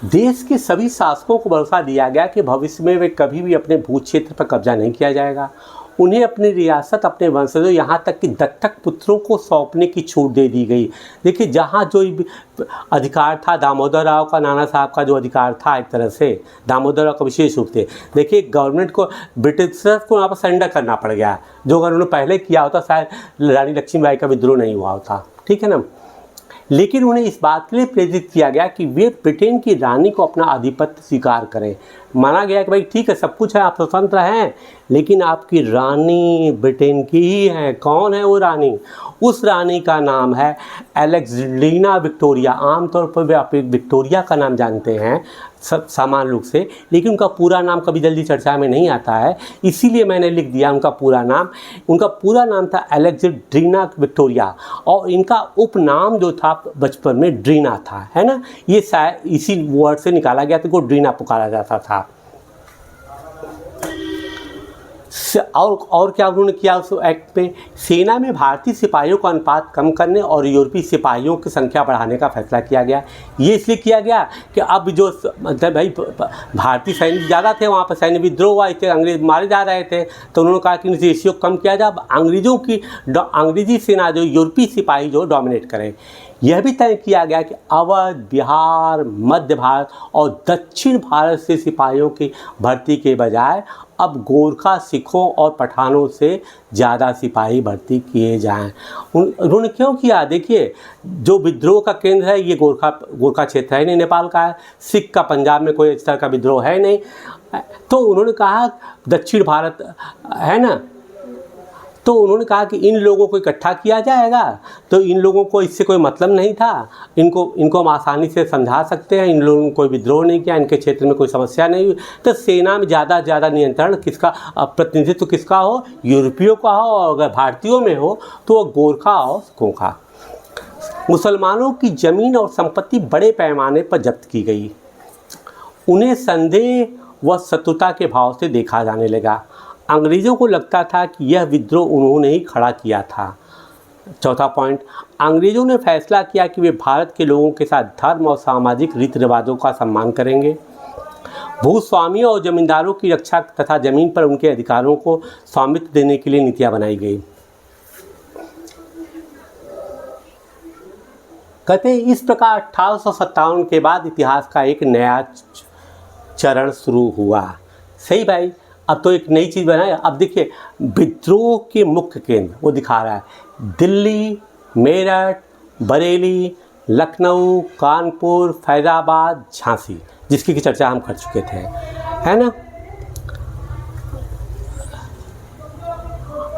देश के सभी शासकों को भरोसा दिया गया कि भविष्य में वे कभी भी अपने भू क्षेत्र पर कब्जा नहीं किया जाएगा। उन्हें अपनी रियासत अपने वंशजों यहाँ तक कि दत्तक पुत्रों को सौंपने की छूट दे दी गई। देखिए, जहाँ जो अधिकार था दामोदर राव का, नाना साहब का जो अधिकार था, एक तरह से दामोदर राव का विशेष रूप से, देखिए गवर्नमेंट को ब्रिटिशर्स को यहाँ पर सरेंडर करना पड़ गया। जो अगर उन्होंने पहले किया होता शायद रानी लक्ष्मीबाई का विद्रोह नहीं हुआ होता। ठीक है ना। लेकिन उन्हें इस बात के लिए प्रेरित किया गया कि वे ब्रिटेन की रानी को अपना आधिपत्य स्वीकार करें। माना गया कि भाई ठीक है, सब कुछ है, आप स्वतंत्र हैं, लेकिन आपकी रानी ब्रिटेन की ही है। कौन है वो रानी? उस रानी का नाम है अलेक्जेंड्रीना विक्टोरिया। आमतौर पर वे आप विक्टोरिया का नाम जानते हैं सामान्य रूप से, लेकिन उनका पूरा नाम कभी जल्दी चर्चा में नहीं आता है, इसीलिए मैंने लिख दिया उनका पूरा नाम। उनका पूरा नाम था अलेक्जेंड्रीना विक्टोरिया, और इनका उपनाम जो था बचपन में ड्रीना था, है ना। ये शायद इसी वर्ड से निकाला गया था, को ड्रीना पुकारा जाता था। और क्या उन्होंने किया उस एक्ट में? सेना में भारतीय सिपाहियों का अनुपात कम करने और यूरोपीय सिपाहियों की संख्या बढ़ाने का फैसला किया गया। ये इसलिए किया गया कि अब जो मतलब भाई भारतीय सैनिक ज़्यादा थे, वहाँ पर सैन्य विद्रोह हुआ, इससे अंग्रेज मारे जा रहे थे, तो उन्होंने कहा कि इन रेशियो कम किया जाए। अब अंग्रेजी सेना जो यूरोपीय सिपाही जो डोमिनेट करें। यह भी तय किया गया कि अवध, बिहार, मध्य भारत और दक्षिण भारत से सिपाहियों की भर्ती के बजाय अब गोरखा, सिखों और पठानों से ज़्यादा सिपाही भर्ती किए जाएं। उन्होंने क्यों किया? देखिए, जो विद्रोह का केंद्र है ये गोरखा क्षेत्र है नहीं, नेपाल का है। सिख का पंजाब में कोई इस तरह का विद्रोह है नहीं, तो उन्होंने कहा दक्षिण भारत है ना, तो उन्होंने कहा कि इन लोगों को इकट्ठा किया जाएगा। तो इन लोगों को इससे कोई मतलब नहीं था, इनको हम आसानी से समझा सकते हैं, इन लोगों ने कोई विद्रोह नहीं किया, इनके क्षेत्र में कोई समस्या नहीं हुई। तो सेना में ज़्यादा से ज़्यादा नियंत्रण किसका, प्रतिनिधित्व किसका हो? यूरोपियों का हो, और अगर भारतीयों में हो तो वो गोरखा और सिखों का। मुसलमानों की ज़मीन और संपत्ति बड़े पैमाने पर जब्त की गई। उन्हें संदेह व शत्रुता के भाव से देखा जाने लगा। अंग्रेज़ों को लगता था कि यह विद्रोह उन्होंने ही खड़ा किया था। चौथा पॉइंट, अंग्रेज़ों ने फैसला किया कि वे भारत के लोगों के साथ धर्म और सामाजिक रीति रिवाजों का सम्मान करेंगे। भूस्वामियों और जमींदारों की रक्षा तथा जमीन पर उनके अधिकारों को स्वामित्व देने के लिए नीतियां बनाई गई। कहते हैं इस प्रकार 1857 के बाद इतिहास का एक नया चरण शुरू हुआ। सही भाई, अब तो एक नई चीज़ बनाए। अब देखिए, विद्रोह के मुख्य केंद्र वो दिखा रहा है, दिल्ली, मेरठ, बरेली, लखनऊ, कानपुर, फैज़ाबाद, झांसी, जिसकी की चर्चा हम कर चुके थे, है ना।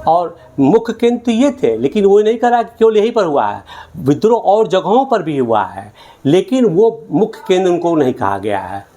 और मुख्य केंद्र तो ये थे, लेकिन वो नहीं करा कि केवल यहीं पर हुआ है, विद्रोह और जगहों पर भी हुआ है, लेकिन वो मुख्य केंद्र उनको नहीं कहा गया है।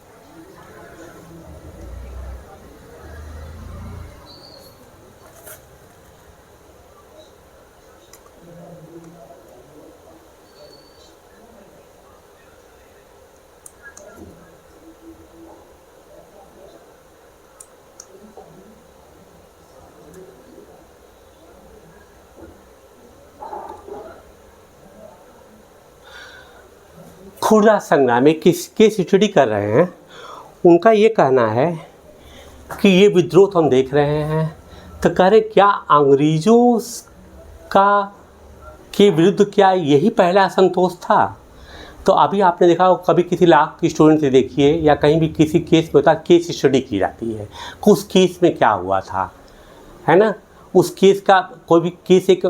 खुर्दा संग्राम में किस केस स्टडी कर रहे हैं, उनका ये कहना है कि ये विद्रोह तो हम देख रहे हैं, तो कह रहे क्या अंग्रेज़ों का के विरुद्ध क्या यही पहला असंतोष था? तो अभी आपने देखा हो, कभी किसी लॉ की स्टूडेंट से देखिए या कहीं भी किसी केस में होता केस स्टडी की जाती है, उस केस में क्या हुआ था, है ना। उस केस का कोई भी केस एक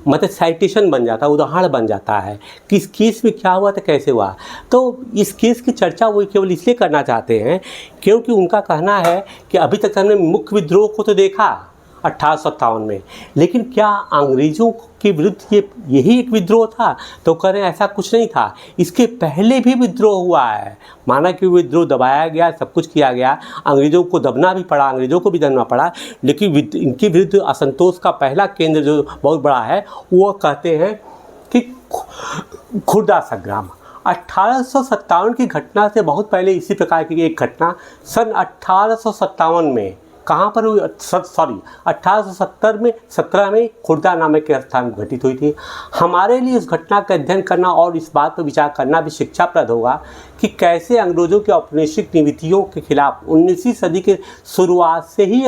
मतलब साइटेशन बन जाता है, उदाहरण बन जाता है कि इस केस में क्या हुआ था, कैसे हुआ। तो इस केस की चर्चा वो केवल इसलिए करना चाहते हैं क्योंकि उनका कहना है कि अभी तक हमने मुख्य विद्रोह को तो देखा 1857 में, लेकिन क्या अंग्रेज़ों के विरुद्ध यही एक विद्रोह था? तो कह रहे हैं ऐसा कुछ नहीं था, इसके पहले भी विद्रोह हुआ है। माना कि विद्रोह दबाया गया, सब कुछ किया गया, अंग्रेज़ों को दबना भी पड़ा, अंग्रेज़ों को भी दबना पड़ा, लेकिन इनके विरुद्ध असंतोष का पहला केंद्र जो बहुत बड़ा है वो कहते हैं कि खुर्दा संग्राम। 1857 की घटना से बहुत पहले इसी प्रकार की एक घटना सन 1857 में कहाँ पर हुई, 1817 में खुर्दा नामक के स्थान में घटित हुई थी। हमारे लिए इस घटना का अध्ययन करना और इस बात पर विचार करना भी शिक्षाप्रद होगा कि कैसे अंग्रेज़ों के औपनिवेशिक नीतियों के खिलाफ 19वीं सदी के शुरुआत से ही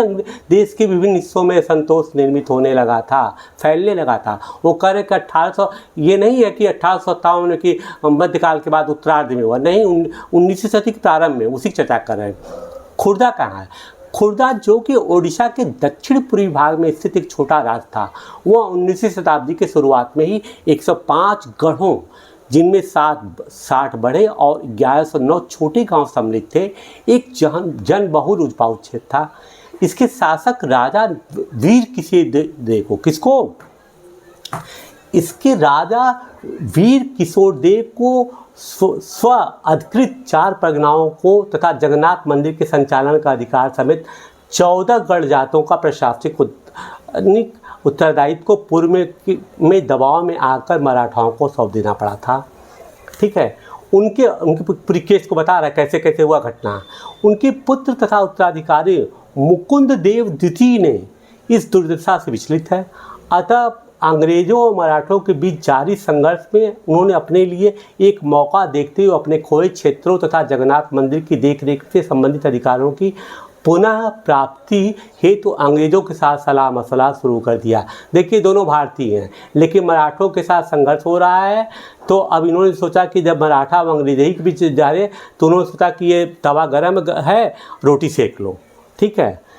देश के विभिन्न हिस्सों में असंतोष निर्मित होने लगा था, फैलने लगा था। वो कह रहे कि 1800 ये नहीं है कि 1857 की मध्यकाल के बाद उत्तरार्ध में हुआ, नहीं, 19वीं सदी के प्रारंभ में, उसी की चर्चा कर रहे हैं। खुर्दा कहाँ है? खुर्दा जो कि ओडिशा के दक्षिण पूर्वी भाग में स्थित एक छोटा राज्य था, वह 19वीं शताब्दी के शुरुआत में ही 105 गढ़ों, जिनमें 60 बड़े और 1109 छोटे गांव सम्मिलित थे, एक जनबहुल उपजाऊ क्षेत्र था। इसके शासक राजा वीर किशोरदेव को, किसको? इसके राजा वीर किशोरदेव को स्व अधिकृत 4 परगनाओं को तथा जगन्नाथ मंदिर के संचालन का अधिकार समेत 14 गढ़ जातों का प्रशासनिक उत्तरदायित्व को पूर्व में दबाव में आकर मराठाओं को सौंप देना पड़ा था। ठीक है, उनके पूरी केस को बता रहा है कैसे कैसे हुआ घटना। उनके पुत्र तथा उत्तराधिकारी मुकुंद देव द्वितीय ने इस दुर्दशा से विचलित है, अतः अंग्रेज़ों और मराठों के बीच जारी संघर्ष में उन्होंने अपने लिए एक मौका देखते हुए अपने खोए क्षेत्रों तथा जगन्नाथ मंदिर की देखरेख से संबंधित अधिकारों की पुनः प्राप्ति हेतु अंग्रेज़ों के साथ सलाह मशवरा शुरू कर दिया। देखिए, दोनों भारतीय हैं, लेकिन मराठों के साथ संघर्ष हो रहा है, तो अब इन्होंने सोचा कि जब मराठा और अंग्रेज़ी के बीच जा रहे, तो उन्होंने सोचा कि ये तवा गर्म है, रोटी सेक लो। ठीक है,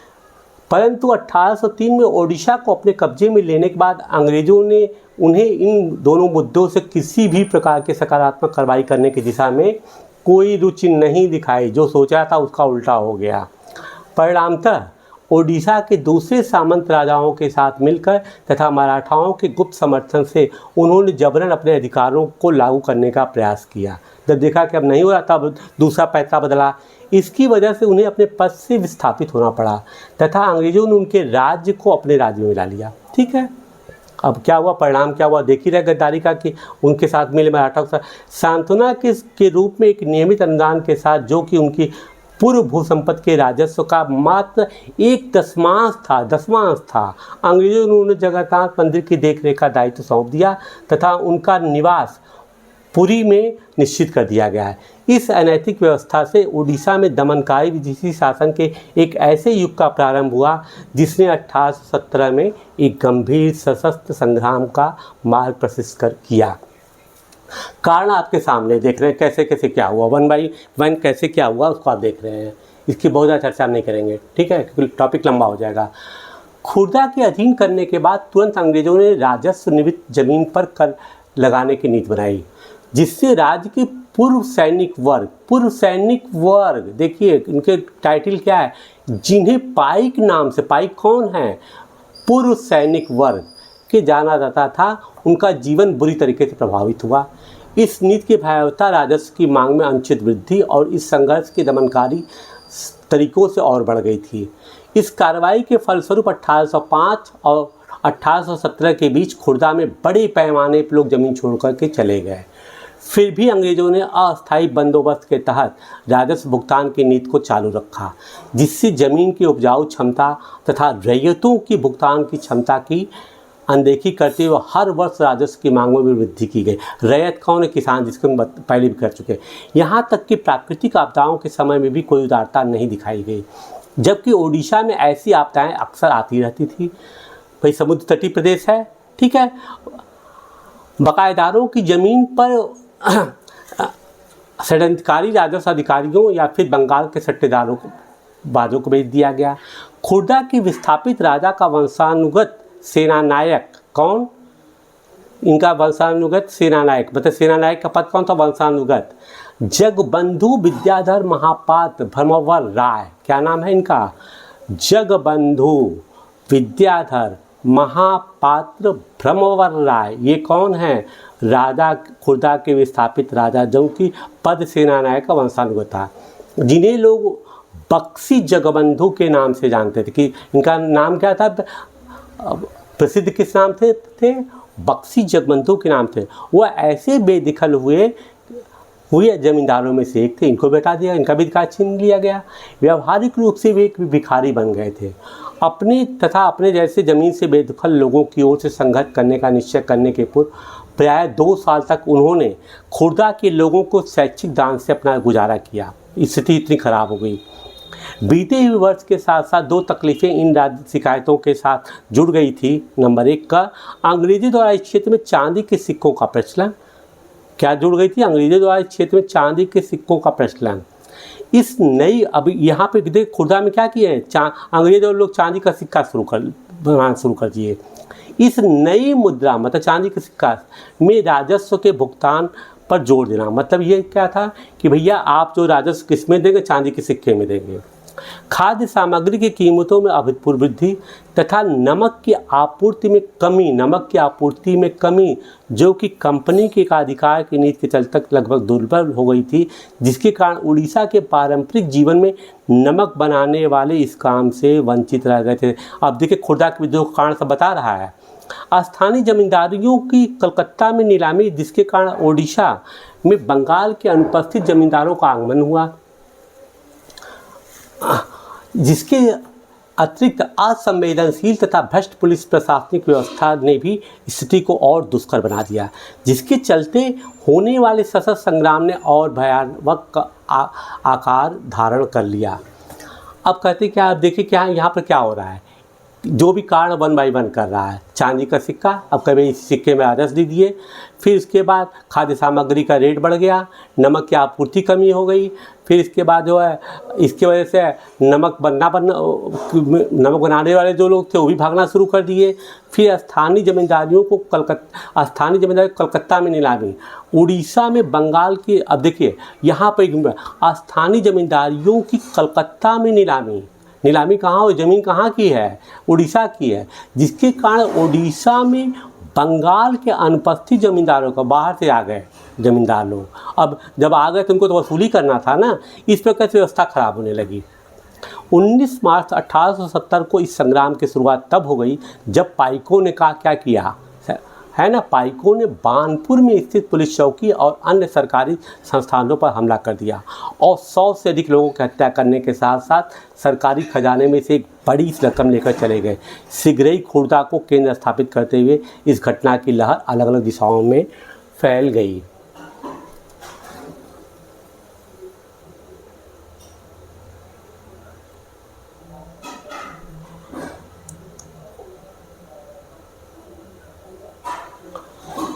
परंतु 1803 में ओडिशा को अपने कब्जे में लेने के बाद अंग्रेज़ों ने उन्हें इन दोनों मुद्दों से किसी भी प्रकार के सकारात्मक कार्रवाई करने की दिशा में कोई रुचि नहीं दिखाई। जो सोचा था उसका उल्टा हो गया। परिणामतः ओडिशा के दूसरे सामंत राजाओं के साथ मिलकर तथा मराठाओं के गुप्त समर्थन से उन्होंने जबरन अपने अधिकारों को लागू करने का प्रयास किया। जब देखा कि अब नहीं हो रहा, तब दूसरा पैसा बदला। इसकी वजह से उन्हें अपने पद से विस्थापित होना पड़ा तथा अंग्रेजों ने उनके राज्य को अपने राज्य में मिला लिया। ठीक है, अब क्या हुआ, परिणाम क्या हुआ, देख ही रहे गद्दारी का कि उनके साथ मिले मराठा के साथ सांत्वना के रूप में एक नियमित अनुदान के साथ, जो कि उनकी पूर्व भूसंपत्ति के राजस्व का मात्र 1/10 था। अंग्रेजों ने उन्हें जगन्नाथ मंदिर की देखरेख का दायित्व सौंप दिया तथा उनका निवास पुरी में निश्चित कर दिया गया है। इस अनैतिक व्यवस्था से उड़ीसा में दमनकारी विदेशी शासन के एक ऐसे युग का प्रारंभ हुआ जिसने 1817 में एक गंभीर सशस्त्र संग्राम का मार्ग प्रशस्त किया। कारण आपके सामने देख रहे हैं कैसे कैसे क्या हुआ, 1 बाई 1 कैसे क्या हुआ उसको आप देख रहे हैं। इसकी बहुत ज़्यादा चर्चा हम नहीं करेंगे, ठीक है, क्योंकि टॉपिक लंबा हो जाएगा। खुर्दा के अधीन करने के बाद तुरंत अंग्रेजों ने राजस्व निमित्त जमीन पर कर लगाने की नीति बनाई, जिससे राज्य के पूर्व सैनिक वर्ग देखिए इनके टाइटल क्या है, जिन्हें पाइक नाम से, पाइक कौन है, पूर्व सैनिक वर्ग के जाना जाता था, उनका जीवन बुरी तरीके से प्रभावित हुआ। इस नीति की भयावहता राजस्व की मांग में अनुचित वृद्धि और इस संघर्ष के दमनकारी तरीकों से और बढ़ गई थी। इस कार्रवाई के फलस्वरूप 1805 और 1817 के बीच खुर्दा में बड़े पैमाने पर लोग जमीन छोड़ कर के चले गए। फिर भी अंग्रेजों ने अस्थायी बंदोबस्त के तहत राजस्व भुगतान की नीति को चालू रखा, जिससे जमीन की उपजाऊ क्षमता तथा रैयतों की भुगतान की क्षमता की अनदेखी करते हुए हर वर्ष राजस्व की मांग में भी वृद्धि की गई। रैयत कौन है? किसान, जिसको हम पहले भी कर चुके हैं। यहाँ तक कि प्राकृतिक आपदाओं के समय में भी कोई उदारता नहीं दिखाई गई, जबकि ओडिशा में ऐसी आपदाएं अक्सर आती रहती थी। भाई समुद्र तटीय प्रदेश है, ठीक है, बकायेदारों की ज़मीन पर षड्यंत्रकारी राजस्व अधिकारियों या फिर बंगाल के सट्टेदारों को बेच दिया गया। खुर्दा के विस्थापित राजा का वंशानुगत सेनानायक, कौन? इनका वंशानुगत सेनानायक, मतलब सेनानायक का पद कौन था? वंशानुगत जगबंधु विद्याधर महापात्र भ्रमरवर राय। क्या नाम है इनका? जगबंधु विद्याधर महापात्र भ्रमरवर राय। ये कौन है? राजा खुर्दा के विस्थापित राजा जो कि पद सेनानायक का वंशानुगत था, जिन्हें लोग बक्सी जगबंधु के नाम से जानते थे। कि इनका नाम क्या था? प्रसिद्ध किस नाम थे? बक्सी जगबंधु के नाम थे। वह ऐसे बेदखल हुए जमींदारों में से एक थे। इनको बैठा दिया, इनका भी अधिकार छीन लिया गया। व्यावहारिक रूप से वे एक भिखारी बन गए थे। अपने जैसे ज़मीन से बेदखल लोगों की ओर से संघर्ष करने का निश्चय करने के पूर्व प्राय 2 साल तक उन्होंने खुर्दा के लोगों को शैक्षिक दान से अपना गुजारा किया। स्थिति इतनी खराब हो गई। बीते हुए वर्ष के साथ साथ 2 तकलीफ़ें इन शिकायतों के साथ जुड़ गई थी। नंबर 1 का अंग्रेजी द्वारा इस क्षेत्र में चांदी के सिक्कों का प्रचलन। क्या जुड़ गई थी? अंग्रेजी द्वारा इस क्षेत्र में चांदी के सिक्कों का प्रचलन। इस नई, अब यहाँ पे देख खुर्दा में क्या किया है? अंग्रेज और लोग चांदी का सिक्का बनाना शुरू कर दिए। इस नई मुद्रा मतलब चांदी के सिक्का में राजस्व के भुगतान पर जोर देना। मतलब ये क्या था कि भैया आप जो राजस्व किस में देंगे? चांदी के सिक्के में देंगे। खाद्य सामग्री की कीमतों में अभूतपूर्व वृद्धि तथा नमक की आपूर्ति में कमी जो कि कंपनी के एकाधिकार की नीति के चलते लगभग दुर्बल हो गई थी, जिसके कारण उड़ीसा के पारंपरिक जीवन में नमक बनाने वाले इस काम से वंचित रह गए थे। अब देखिए खुर्दा के विद्रोह का कारण सब बता रहा है। स्थानीय जमींदारियों की कलकत्ता में नीलामी, जिसके कारण ओडिशा में बंगाल के अनुपस्थित जमींदारों का आगमन हुआ, जिसके अतिरिक्त असंवेदनशील तथा भ्रष्ट पुलिस प्रशासनिक व्यवस्था ने भी स्थिति को और दुष्कर बना दिया, जिसके चलते होने वाले सशस्त्र संग्राम ने और भयानक आकार धारण कर लिया। अब कहते क्या? अब देखिए क्या यहाँ पर क्या हो रहा है। जो भी कारण 1 बाय 1 कर रहा है। चांदी का सिक्का, अब कभी इस सिक्के में राजस्व दे दिए। फिर इसके बाद खाद्य सामग्री का रेट बढ़ गया, नमक की आपूर्ति कमी हो गई। फिर इसके बाद जो है इसकी वजह से नमक बनाने वाले जो लोग थे वो भी भागना शुरू कर दिए। फिर स्थानीय जमींदारियों कलकत्ता में नीलामी, उड़ीसा में बंगाल की, अब देखिए यहाँ पर स्थानीय जमींदारियों की कलकत्ता में नीलामी कहाँ हो? ज़मीन कहाँ की है? उड़ीसा की है, जिसके कारण उड़ीसा में बंगाल के अनुपस्थित जमींदारों को बाहर से आ गए जमींदार लोग। अब जब आ गए तो उनको तो वसूली करना था ना। इस प्रकार से व्यवस्था खराब होने लगी। 19 मार्च 1870 को इस संग्राम की शुरुआत तब हो गई जब पाइकों ने क्या किया है ना, पाइकों ने बानपुर में स्थित पुलिस चौकी और अन्य सरकारी संस्थानों पर हमला कर दिया और 100 से अधिक लोगों की हत्या करने के साथ साथ सरकारी खजाने में से एक बड़ी रकम लेकर चले गए। शीघ्र ही खुर्दा को केंद्र स्थापित करते हुए इस घटना की लहर अलग अलग दिशाओं में फैल गई।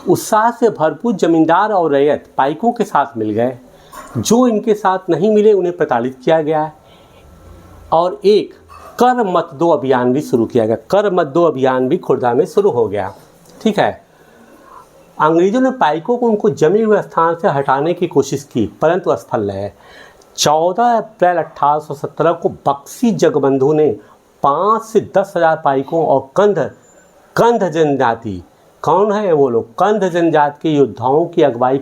उत्साह से भरपूर जमींदार और रैयत पाइकों के साथ मिल गए। जो इनके साथ नहीं मिले उन्हें प्रताड़ित किया गया और एक कर मत दो अभियान भी शुरू किया गया। कर मत दो अभियान भी खुर्दा में शुरू हो गया। ठीक है। अंग्रेजों ने पाइकों को उनको जमे हुए स्थान से हटाने की कोशिश की, परंतु असफल रहे। 14 अप्रैल 1817 को बक्सी जगबंधु ने 5 से 10 हज़ार पाइकों और कंध जनजाति, कौन है वो लोग? कंध जनजाति के योद्धाओं की अगुवाई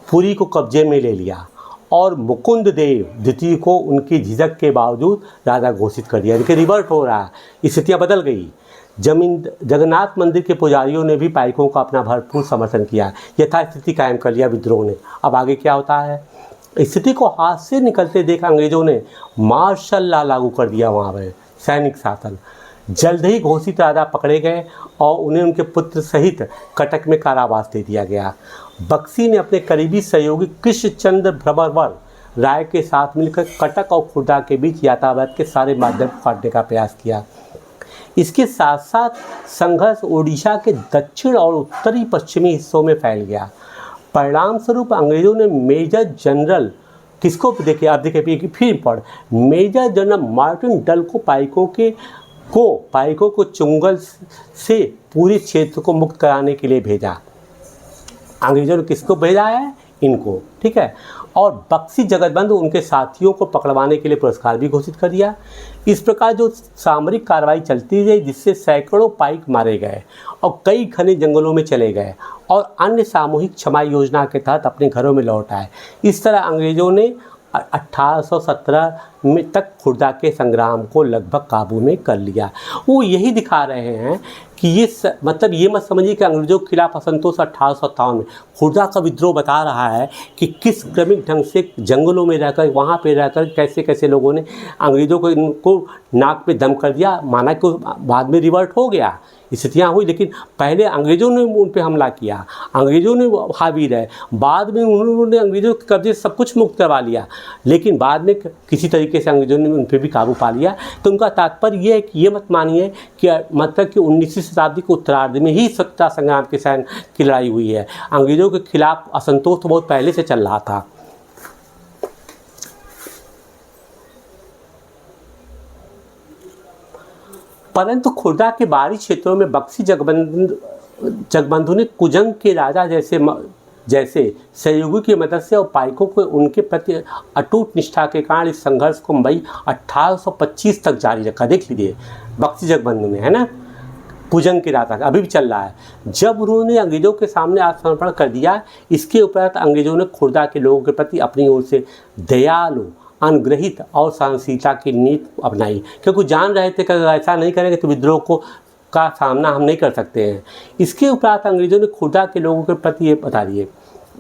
पुरी को कब्जे में ले लिया और मुकुंद देव द्वितीय को उनकी झिझक के बावजूद राजा घोषित कर दिया। इनके रिवर्ट हो रहा है, स्थितियाँ बदल गई। जगन्नाथ मंदिर के पुजारियों ने भी पाइकों का अपना भरपूर समर्थन किया, यथास्थिति कायम कर लिया विद्रोह ने। अब आगे क्या होता है? स्थिति को हाथ से निकलते देख अंग्रेजों ने मार्शल लॉ लागू कर दिया वहाँ पर, सैनिक शासन। जल्द ही घोषित राजा पकड़े गए और उन्हें उनके पुत्र सहित कटक में कारावास दे दिया गया। बक्सी ने अपने करीबी सहयोगी कृष्णचंद्र भ्रमरवर राय के साथ मिलकर कटक और खुर्दा के बीच यातायात के सारे माध्यम काटने का प्रयास किया। इसके साथ साथ संघर्ष ओडिशा के दक्षिण और उत्तरी पश्चिमी हिस्सों में फैल गया। परिणाम स्वरूप अंग्रेजों ने मेजर जनरल किसको देखिए, आप देखिए फिर पढ़, मेजर जनरल मार्टिन डल को पाइकों के पाइकों को चुंगल से पूरे क्षेत्र को मुक्त कराने के लिए भेजा। अंग्रेजों ने किसको भेजा है? इनको, ठीक है। और बक्सी जगतबंधु उनके साथियों को पकड़वाने के लिए पुरस्कार भी घोषित कर दिया। इस प्रकार जो सामरिक कार्रवाई चलती रही, जिससे सैकड़ों पाइक मारे गए और कई घने जंगलों में चले गए और अन्य सामूहिक क्षमा योजना के तहत अपने घरों में लौट आए। इस तरह अंग्रेजों ने 1817 में तक खुर्दा के संग्राम को लगभग काबू में कर लिया। वो यही दिखा रहे हैं कि मतलब ये मत समझिए कि अंग्रेजों के खिलाफ असंतोष 1857 में, खुर्दा का विद्रोह बता रहा है कि किस क्रमिक ढंग से जंगलों में रहकर, वहाँ पे रहकर कैसे कैसे लोगों ने अंग्रेजों को इनको नाक पे दम कर दिया। माना कि बाद में रिवर्ट हो गया, स्थितियाँ हुई, लेकिन पहले अंग्रेज़ों ने उन पर हमला किया, अंग्रेज़ों ने हावी रहे, बाद में उन्होंने अंग्रेज़ों के कब्जे सब कुछ मुक्त करवा लिया, लेकिन बाद में किसी तरीके से अंग्रेज़ों ने उन पर भी काबू पा लिया। तो उनका तात्पर्य ये है कि ये मत मानिए कि मतलब कि 19वीं शताब्दी के उत्तरार्ध में ही स्वतंत्रता संग्राम के सैन की लड़ाई हुई है। अंग्रेज़ों के खिलाफ असंतोष तो बहुत पहले से चल रहा था। परंतु खुर्दा के बाहरी क्षेत्रों में बक्सी जगबंधु ने कुजंग के राजा जैसे सहयोगी की मदद से और पाइकों को उनके प्रति अटूट निष्ठा के कारण इस संघर्ष को मई 1825 तक जारी रखा। देख लीजिए बक्सी जगबंधु में, है ना, कुजंग के राजा अभी भी चल रहा है। जब उन्होंने अंग्रेज़ों के सामने आत्मसमर्पण कर दिया, इसके उपरांत अंग्रेज़ों ने खुर्दा के लोगों के प्रति अपनी ओर से दयालु, अनुग्रहित और सहनशीलता की नीति अपनाई, क्योंकि जान रहे थे कि अगर ऐसा नहीं करेंगे तो विद्रोह का सामना हम नहीं कर सकते हैं। इसके उपरांत अंग्रेज़ों ने खुर्दा के लोगों के प्रति ये बता दिए,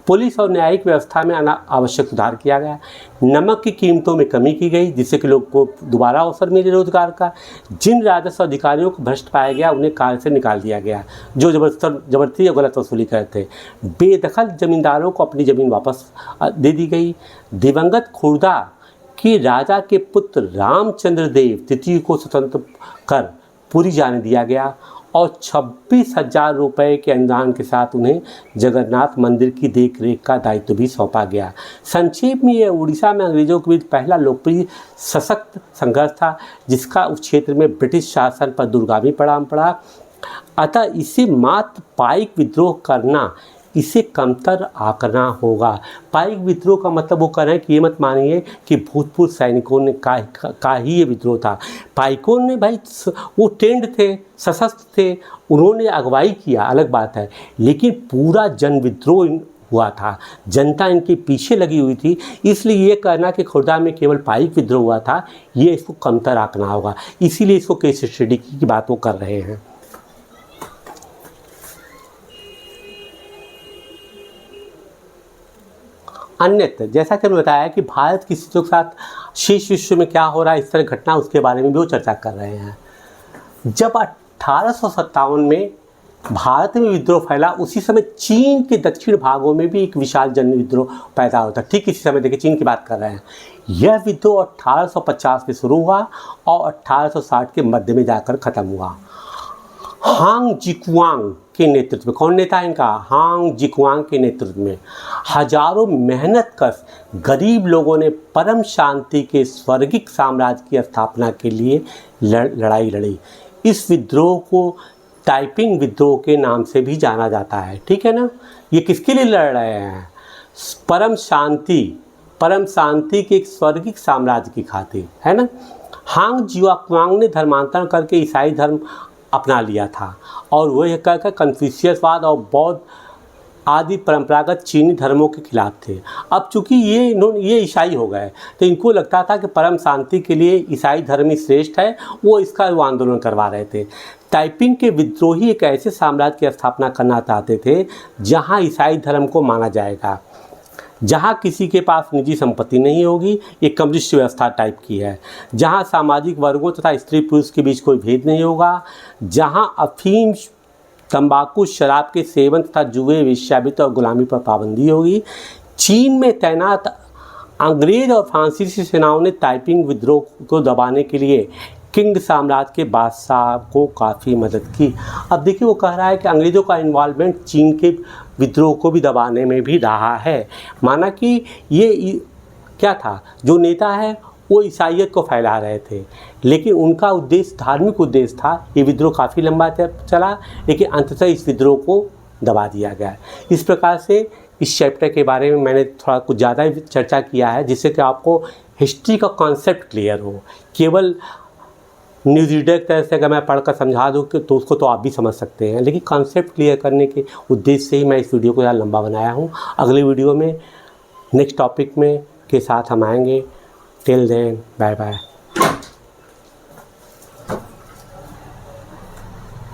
पुलिस और न्यायिक व्यवस्था में आवश्यक सुधार किया गया, नमक की कीमतों में कमी की गई जिससे कि लोग को दोबारा अवसर मिले रोजगार का, जिन राजस्व अधिकारियों को भ्रष्ट पाया गया उन्हें कार्य से निकाल दिया गया जो जबरदस्ती या गलत वसूली करते थे, बेदखल जमींदारों को अपनी ज़मीन वापस दे दी गई, दिवंगत खुर्दा कि राजा के पुत्र रामचंद्र देव तृतीय को स्वतंत्र कर पूरी जाने दिया गया और 26,000 रुपये के अनुदान के साथ उन्हें जगन्नाथ मंदिर की देखरेख का दायित्व भी सौंपा गया। संक्षेप में यह उड़ीसा में अंग्रेजों के बीच पहला लोकप्रिय सशक्त संघर्ष था जिसका उस क्षेत्र में ब्रिटिश शासन पर दूरगामी परिणाम पड़ा। अतः इसे मात्र पाइक विद्रोह करना, इसे कमतर आंकना होगा। पाइक विद्रोह का मतलब वो कर रहे हैं कि ये मत मानिए कि भूतपूर्व सैनिकों ने का ही ये विद्रोह था। पाइकों ने भाई वो ट्रेंड थे, सशस्त्र थे, उन्होंने अगुवाई किया, अलग बात है, लेकिन पूरा जन विद्रोह हुआ था, जनता इनके पीछे लगी हुई थी। इसलिए ये कहना कि खुर्दा में केवल पाइक विद्रोह हुआ था, ये इसको कमतर आंकना होगा। इसीलिए इसको केस स्टडी की बात वो कर रहे हैं। अन्यथा जैसा कि हमने बताया कि भारत की स्थितियों के साथ शीर्ष विश्व में क्या हो रहा है, इस तरह घटना, उसके बारे में भी वो चर्चा कर रहे हैं। जब 1857 में भारत में विद्रोह फैला, उसी समय चीन के दक्षिण भागों में भी एक विशाल जन विद्रोह पैदा होता। ठीक इसी समय देखिए चीन की बात कर रहे हैं। यह विद्रोह 1850 में शुरू हुआ और 1860 के मध्य में जाकर ख़त्म हुआ। हांग जिकुआंग के नेतृत्व में, कौन नेता है इनका? हांग जिकुआंग के नेतृत्व में हजारों मेहनतकश गरीब लोगों ने परम शांति के स्वर्गिक साम्राज्य की स्थापना के लिए लड़ाई लड़ी। इस विद्रोह को टाइपिंग विद्रोह के नाम से भी जाना जाता है, ठीक है ना। ये किसके लिए लड़ रहे हैं? परम शांति के एक स्वर्गिक साम्राज्य की खातिर, है ना। हांग जिकुआंग ने धर्मांतरण करके ईसाई धर्म अपना लिया था और वह कहकर कन्फ्यूशियसवाद और बौद्ध आदि परंपरागत चीनी धर्मों के खिलाफ थे। अब चूंकि ये ईसाई हो गए तो इनको लगता था कि परम शांति के लिए ईसाई धर्म ही श्रेष्ठ है, वो इसका वो आंदोलन करवा रहे थे। टाइपिंग के विद्रोही एक ऐसे साम्राज्य की स्थापना करना चाहते थे जहाँ ईसाई धर्म को माना जाएगा, जहाँ किसी के पास निजी संपत्ति नहीं होगी, एक कम्युनिस्ट व्यवस्था टाइप की है, जहाँ सामाजिक वर्गों तथा स्त्री पुरुष के बीच कोई भेद नहीं होगा, जहाँ अफीम, तंबाकू, शराब के सेवन तथा जुए, वेश्यावृत्ति और गुलामी पर पाबंदी होगी। चीन में तैनात अंग्रेज और फ्रांसीसी सेनाओं ने टाइपिंग विद्रोह को दबाने के लिए किंग साम्राज्य के बादशाह को काफ़ी मदद की। अब देखिए वो कह रहा है कि अंग्रेज़ों का इन्वॉल्वमेंट चीन के विद्रोह को भी दबाने में भी रहा है। माना कि ये क्या था, जो नेता है वो ईसाइयत को फैला रहे थे, लेकिन उनका उद्देश्य धार्मिक उद्देश्य था। ये विद्रोह काफ़ी लंबा चला, लेकिन अंततः इस विद्रोह को दबा दिया गया। इस प्रकार से इस चैप्टर के बारे में मैंने थोड़ा कुछ ज़्यादा ही चर्चा किया है, जिससे कि आपको हिस्ट्री का कॉन्सेप्ट क्लियर हो। केवल न्यूज़ रीडर की तरह से अगर मैं पढ़कर समझा दूँ तो उसको तो आप भी समझ सकते हैं, लेकिन कॉन्सेप्ट क्लियर करने के उद्देश्य से ही मैं इस वीडियो को ज़्यादा लंबा बनाया हूँ। अगले वीडियो में नेक्स्ट टॉपिक में के साथ हम आएंगे। Till then bye bye.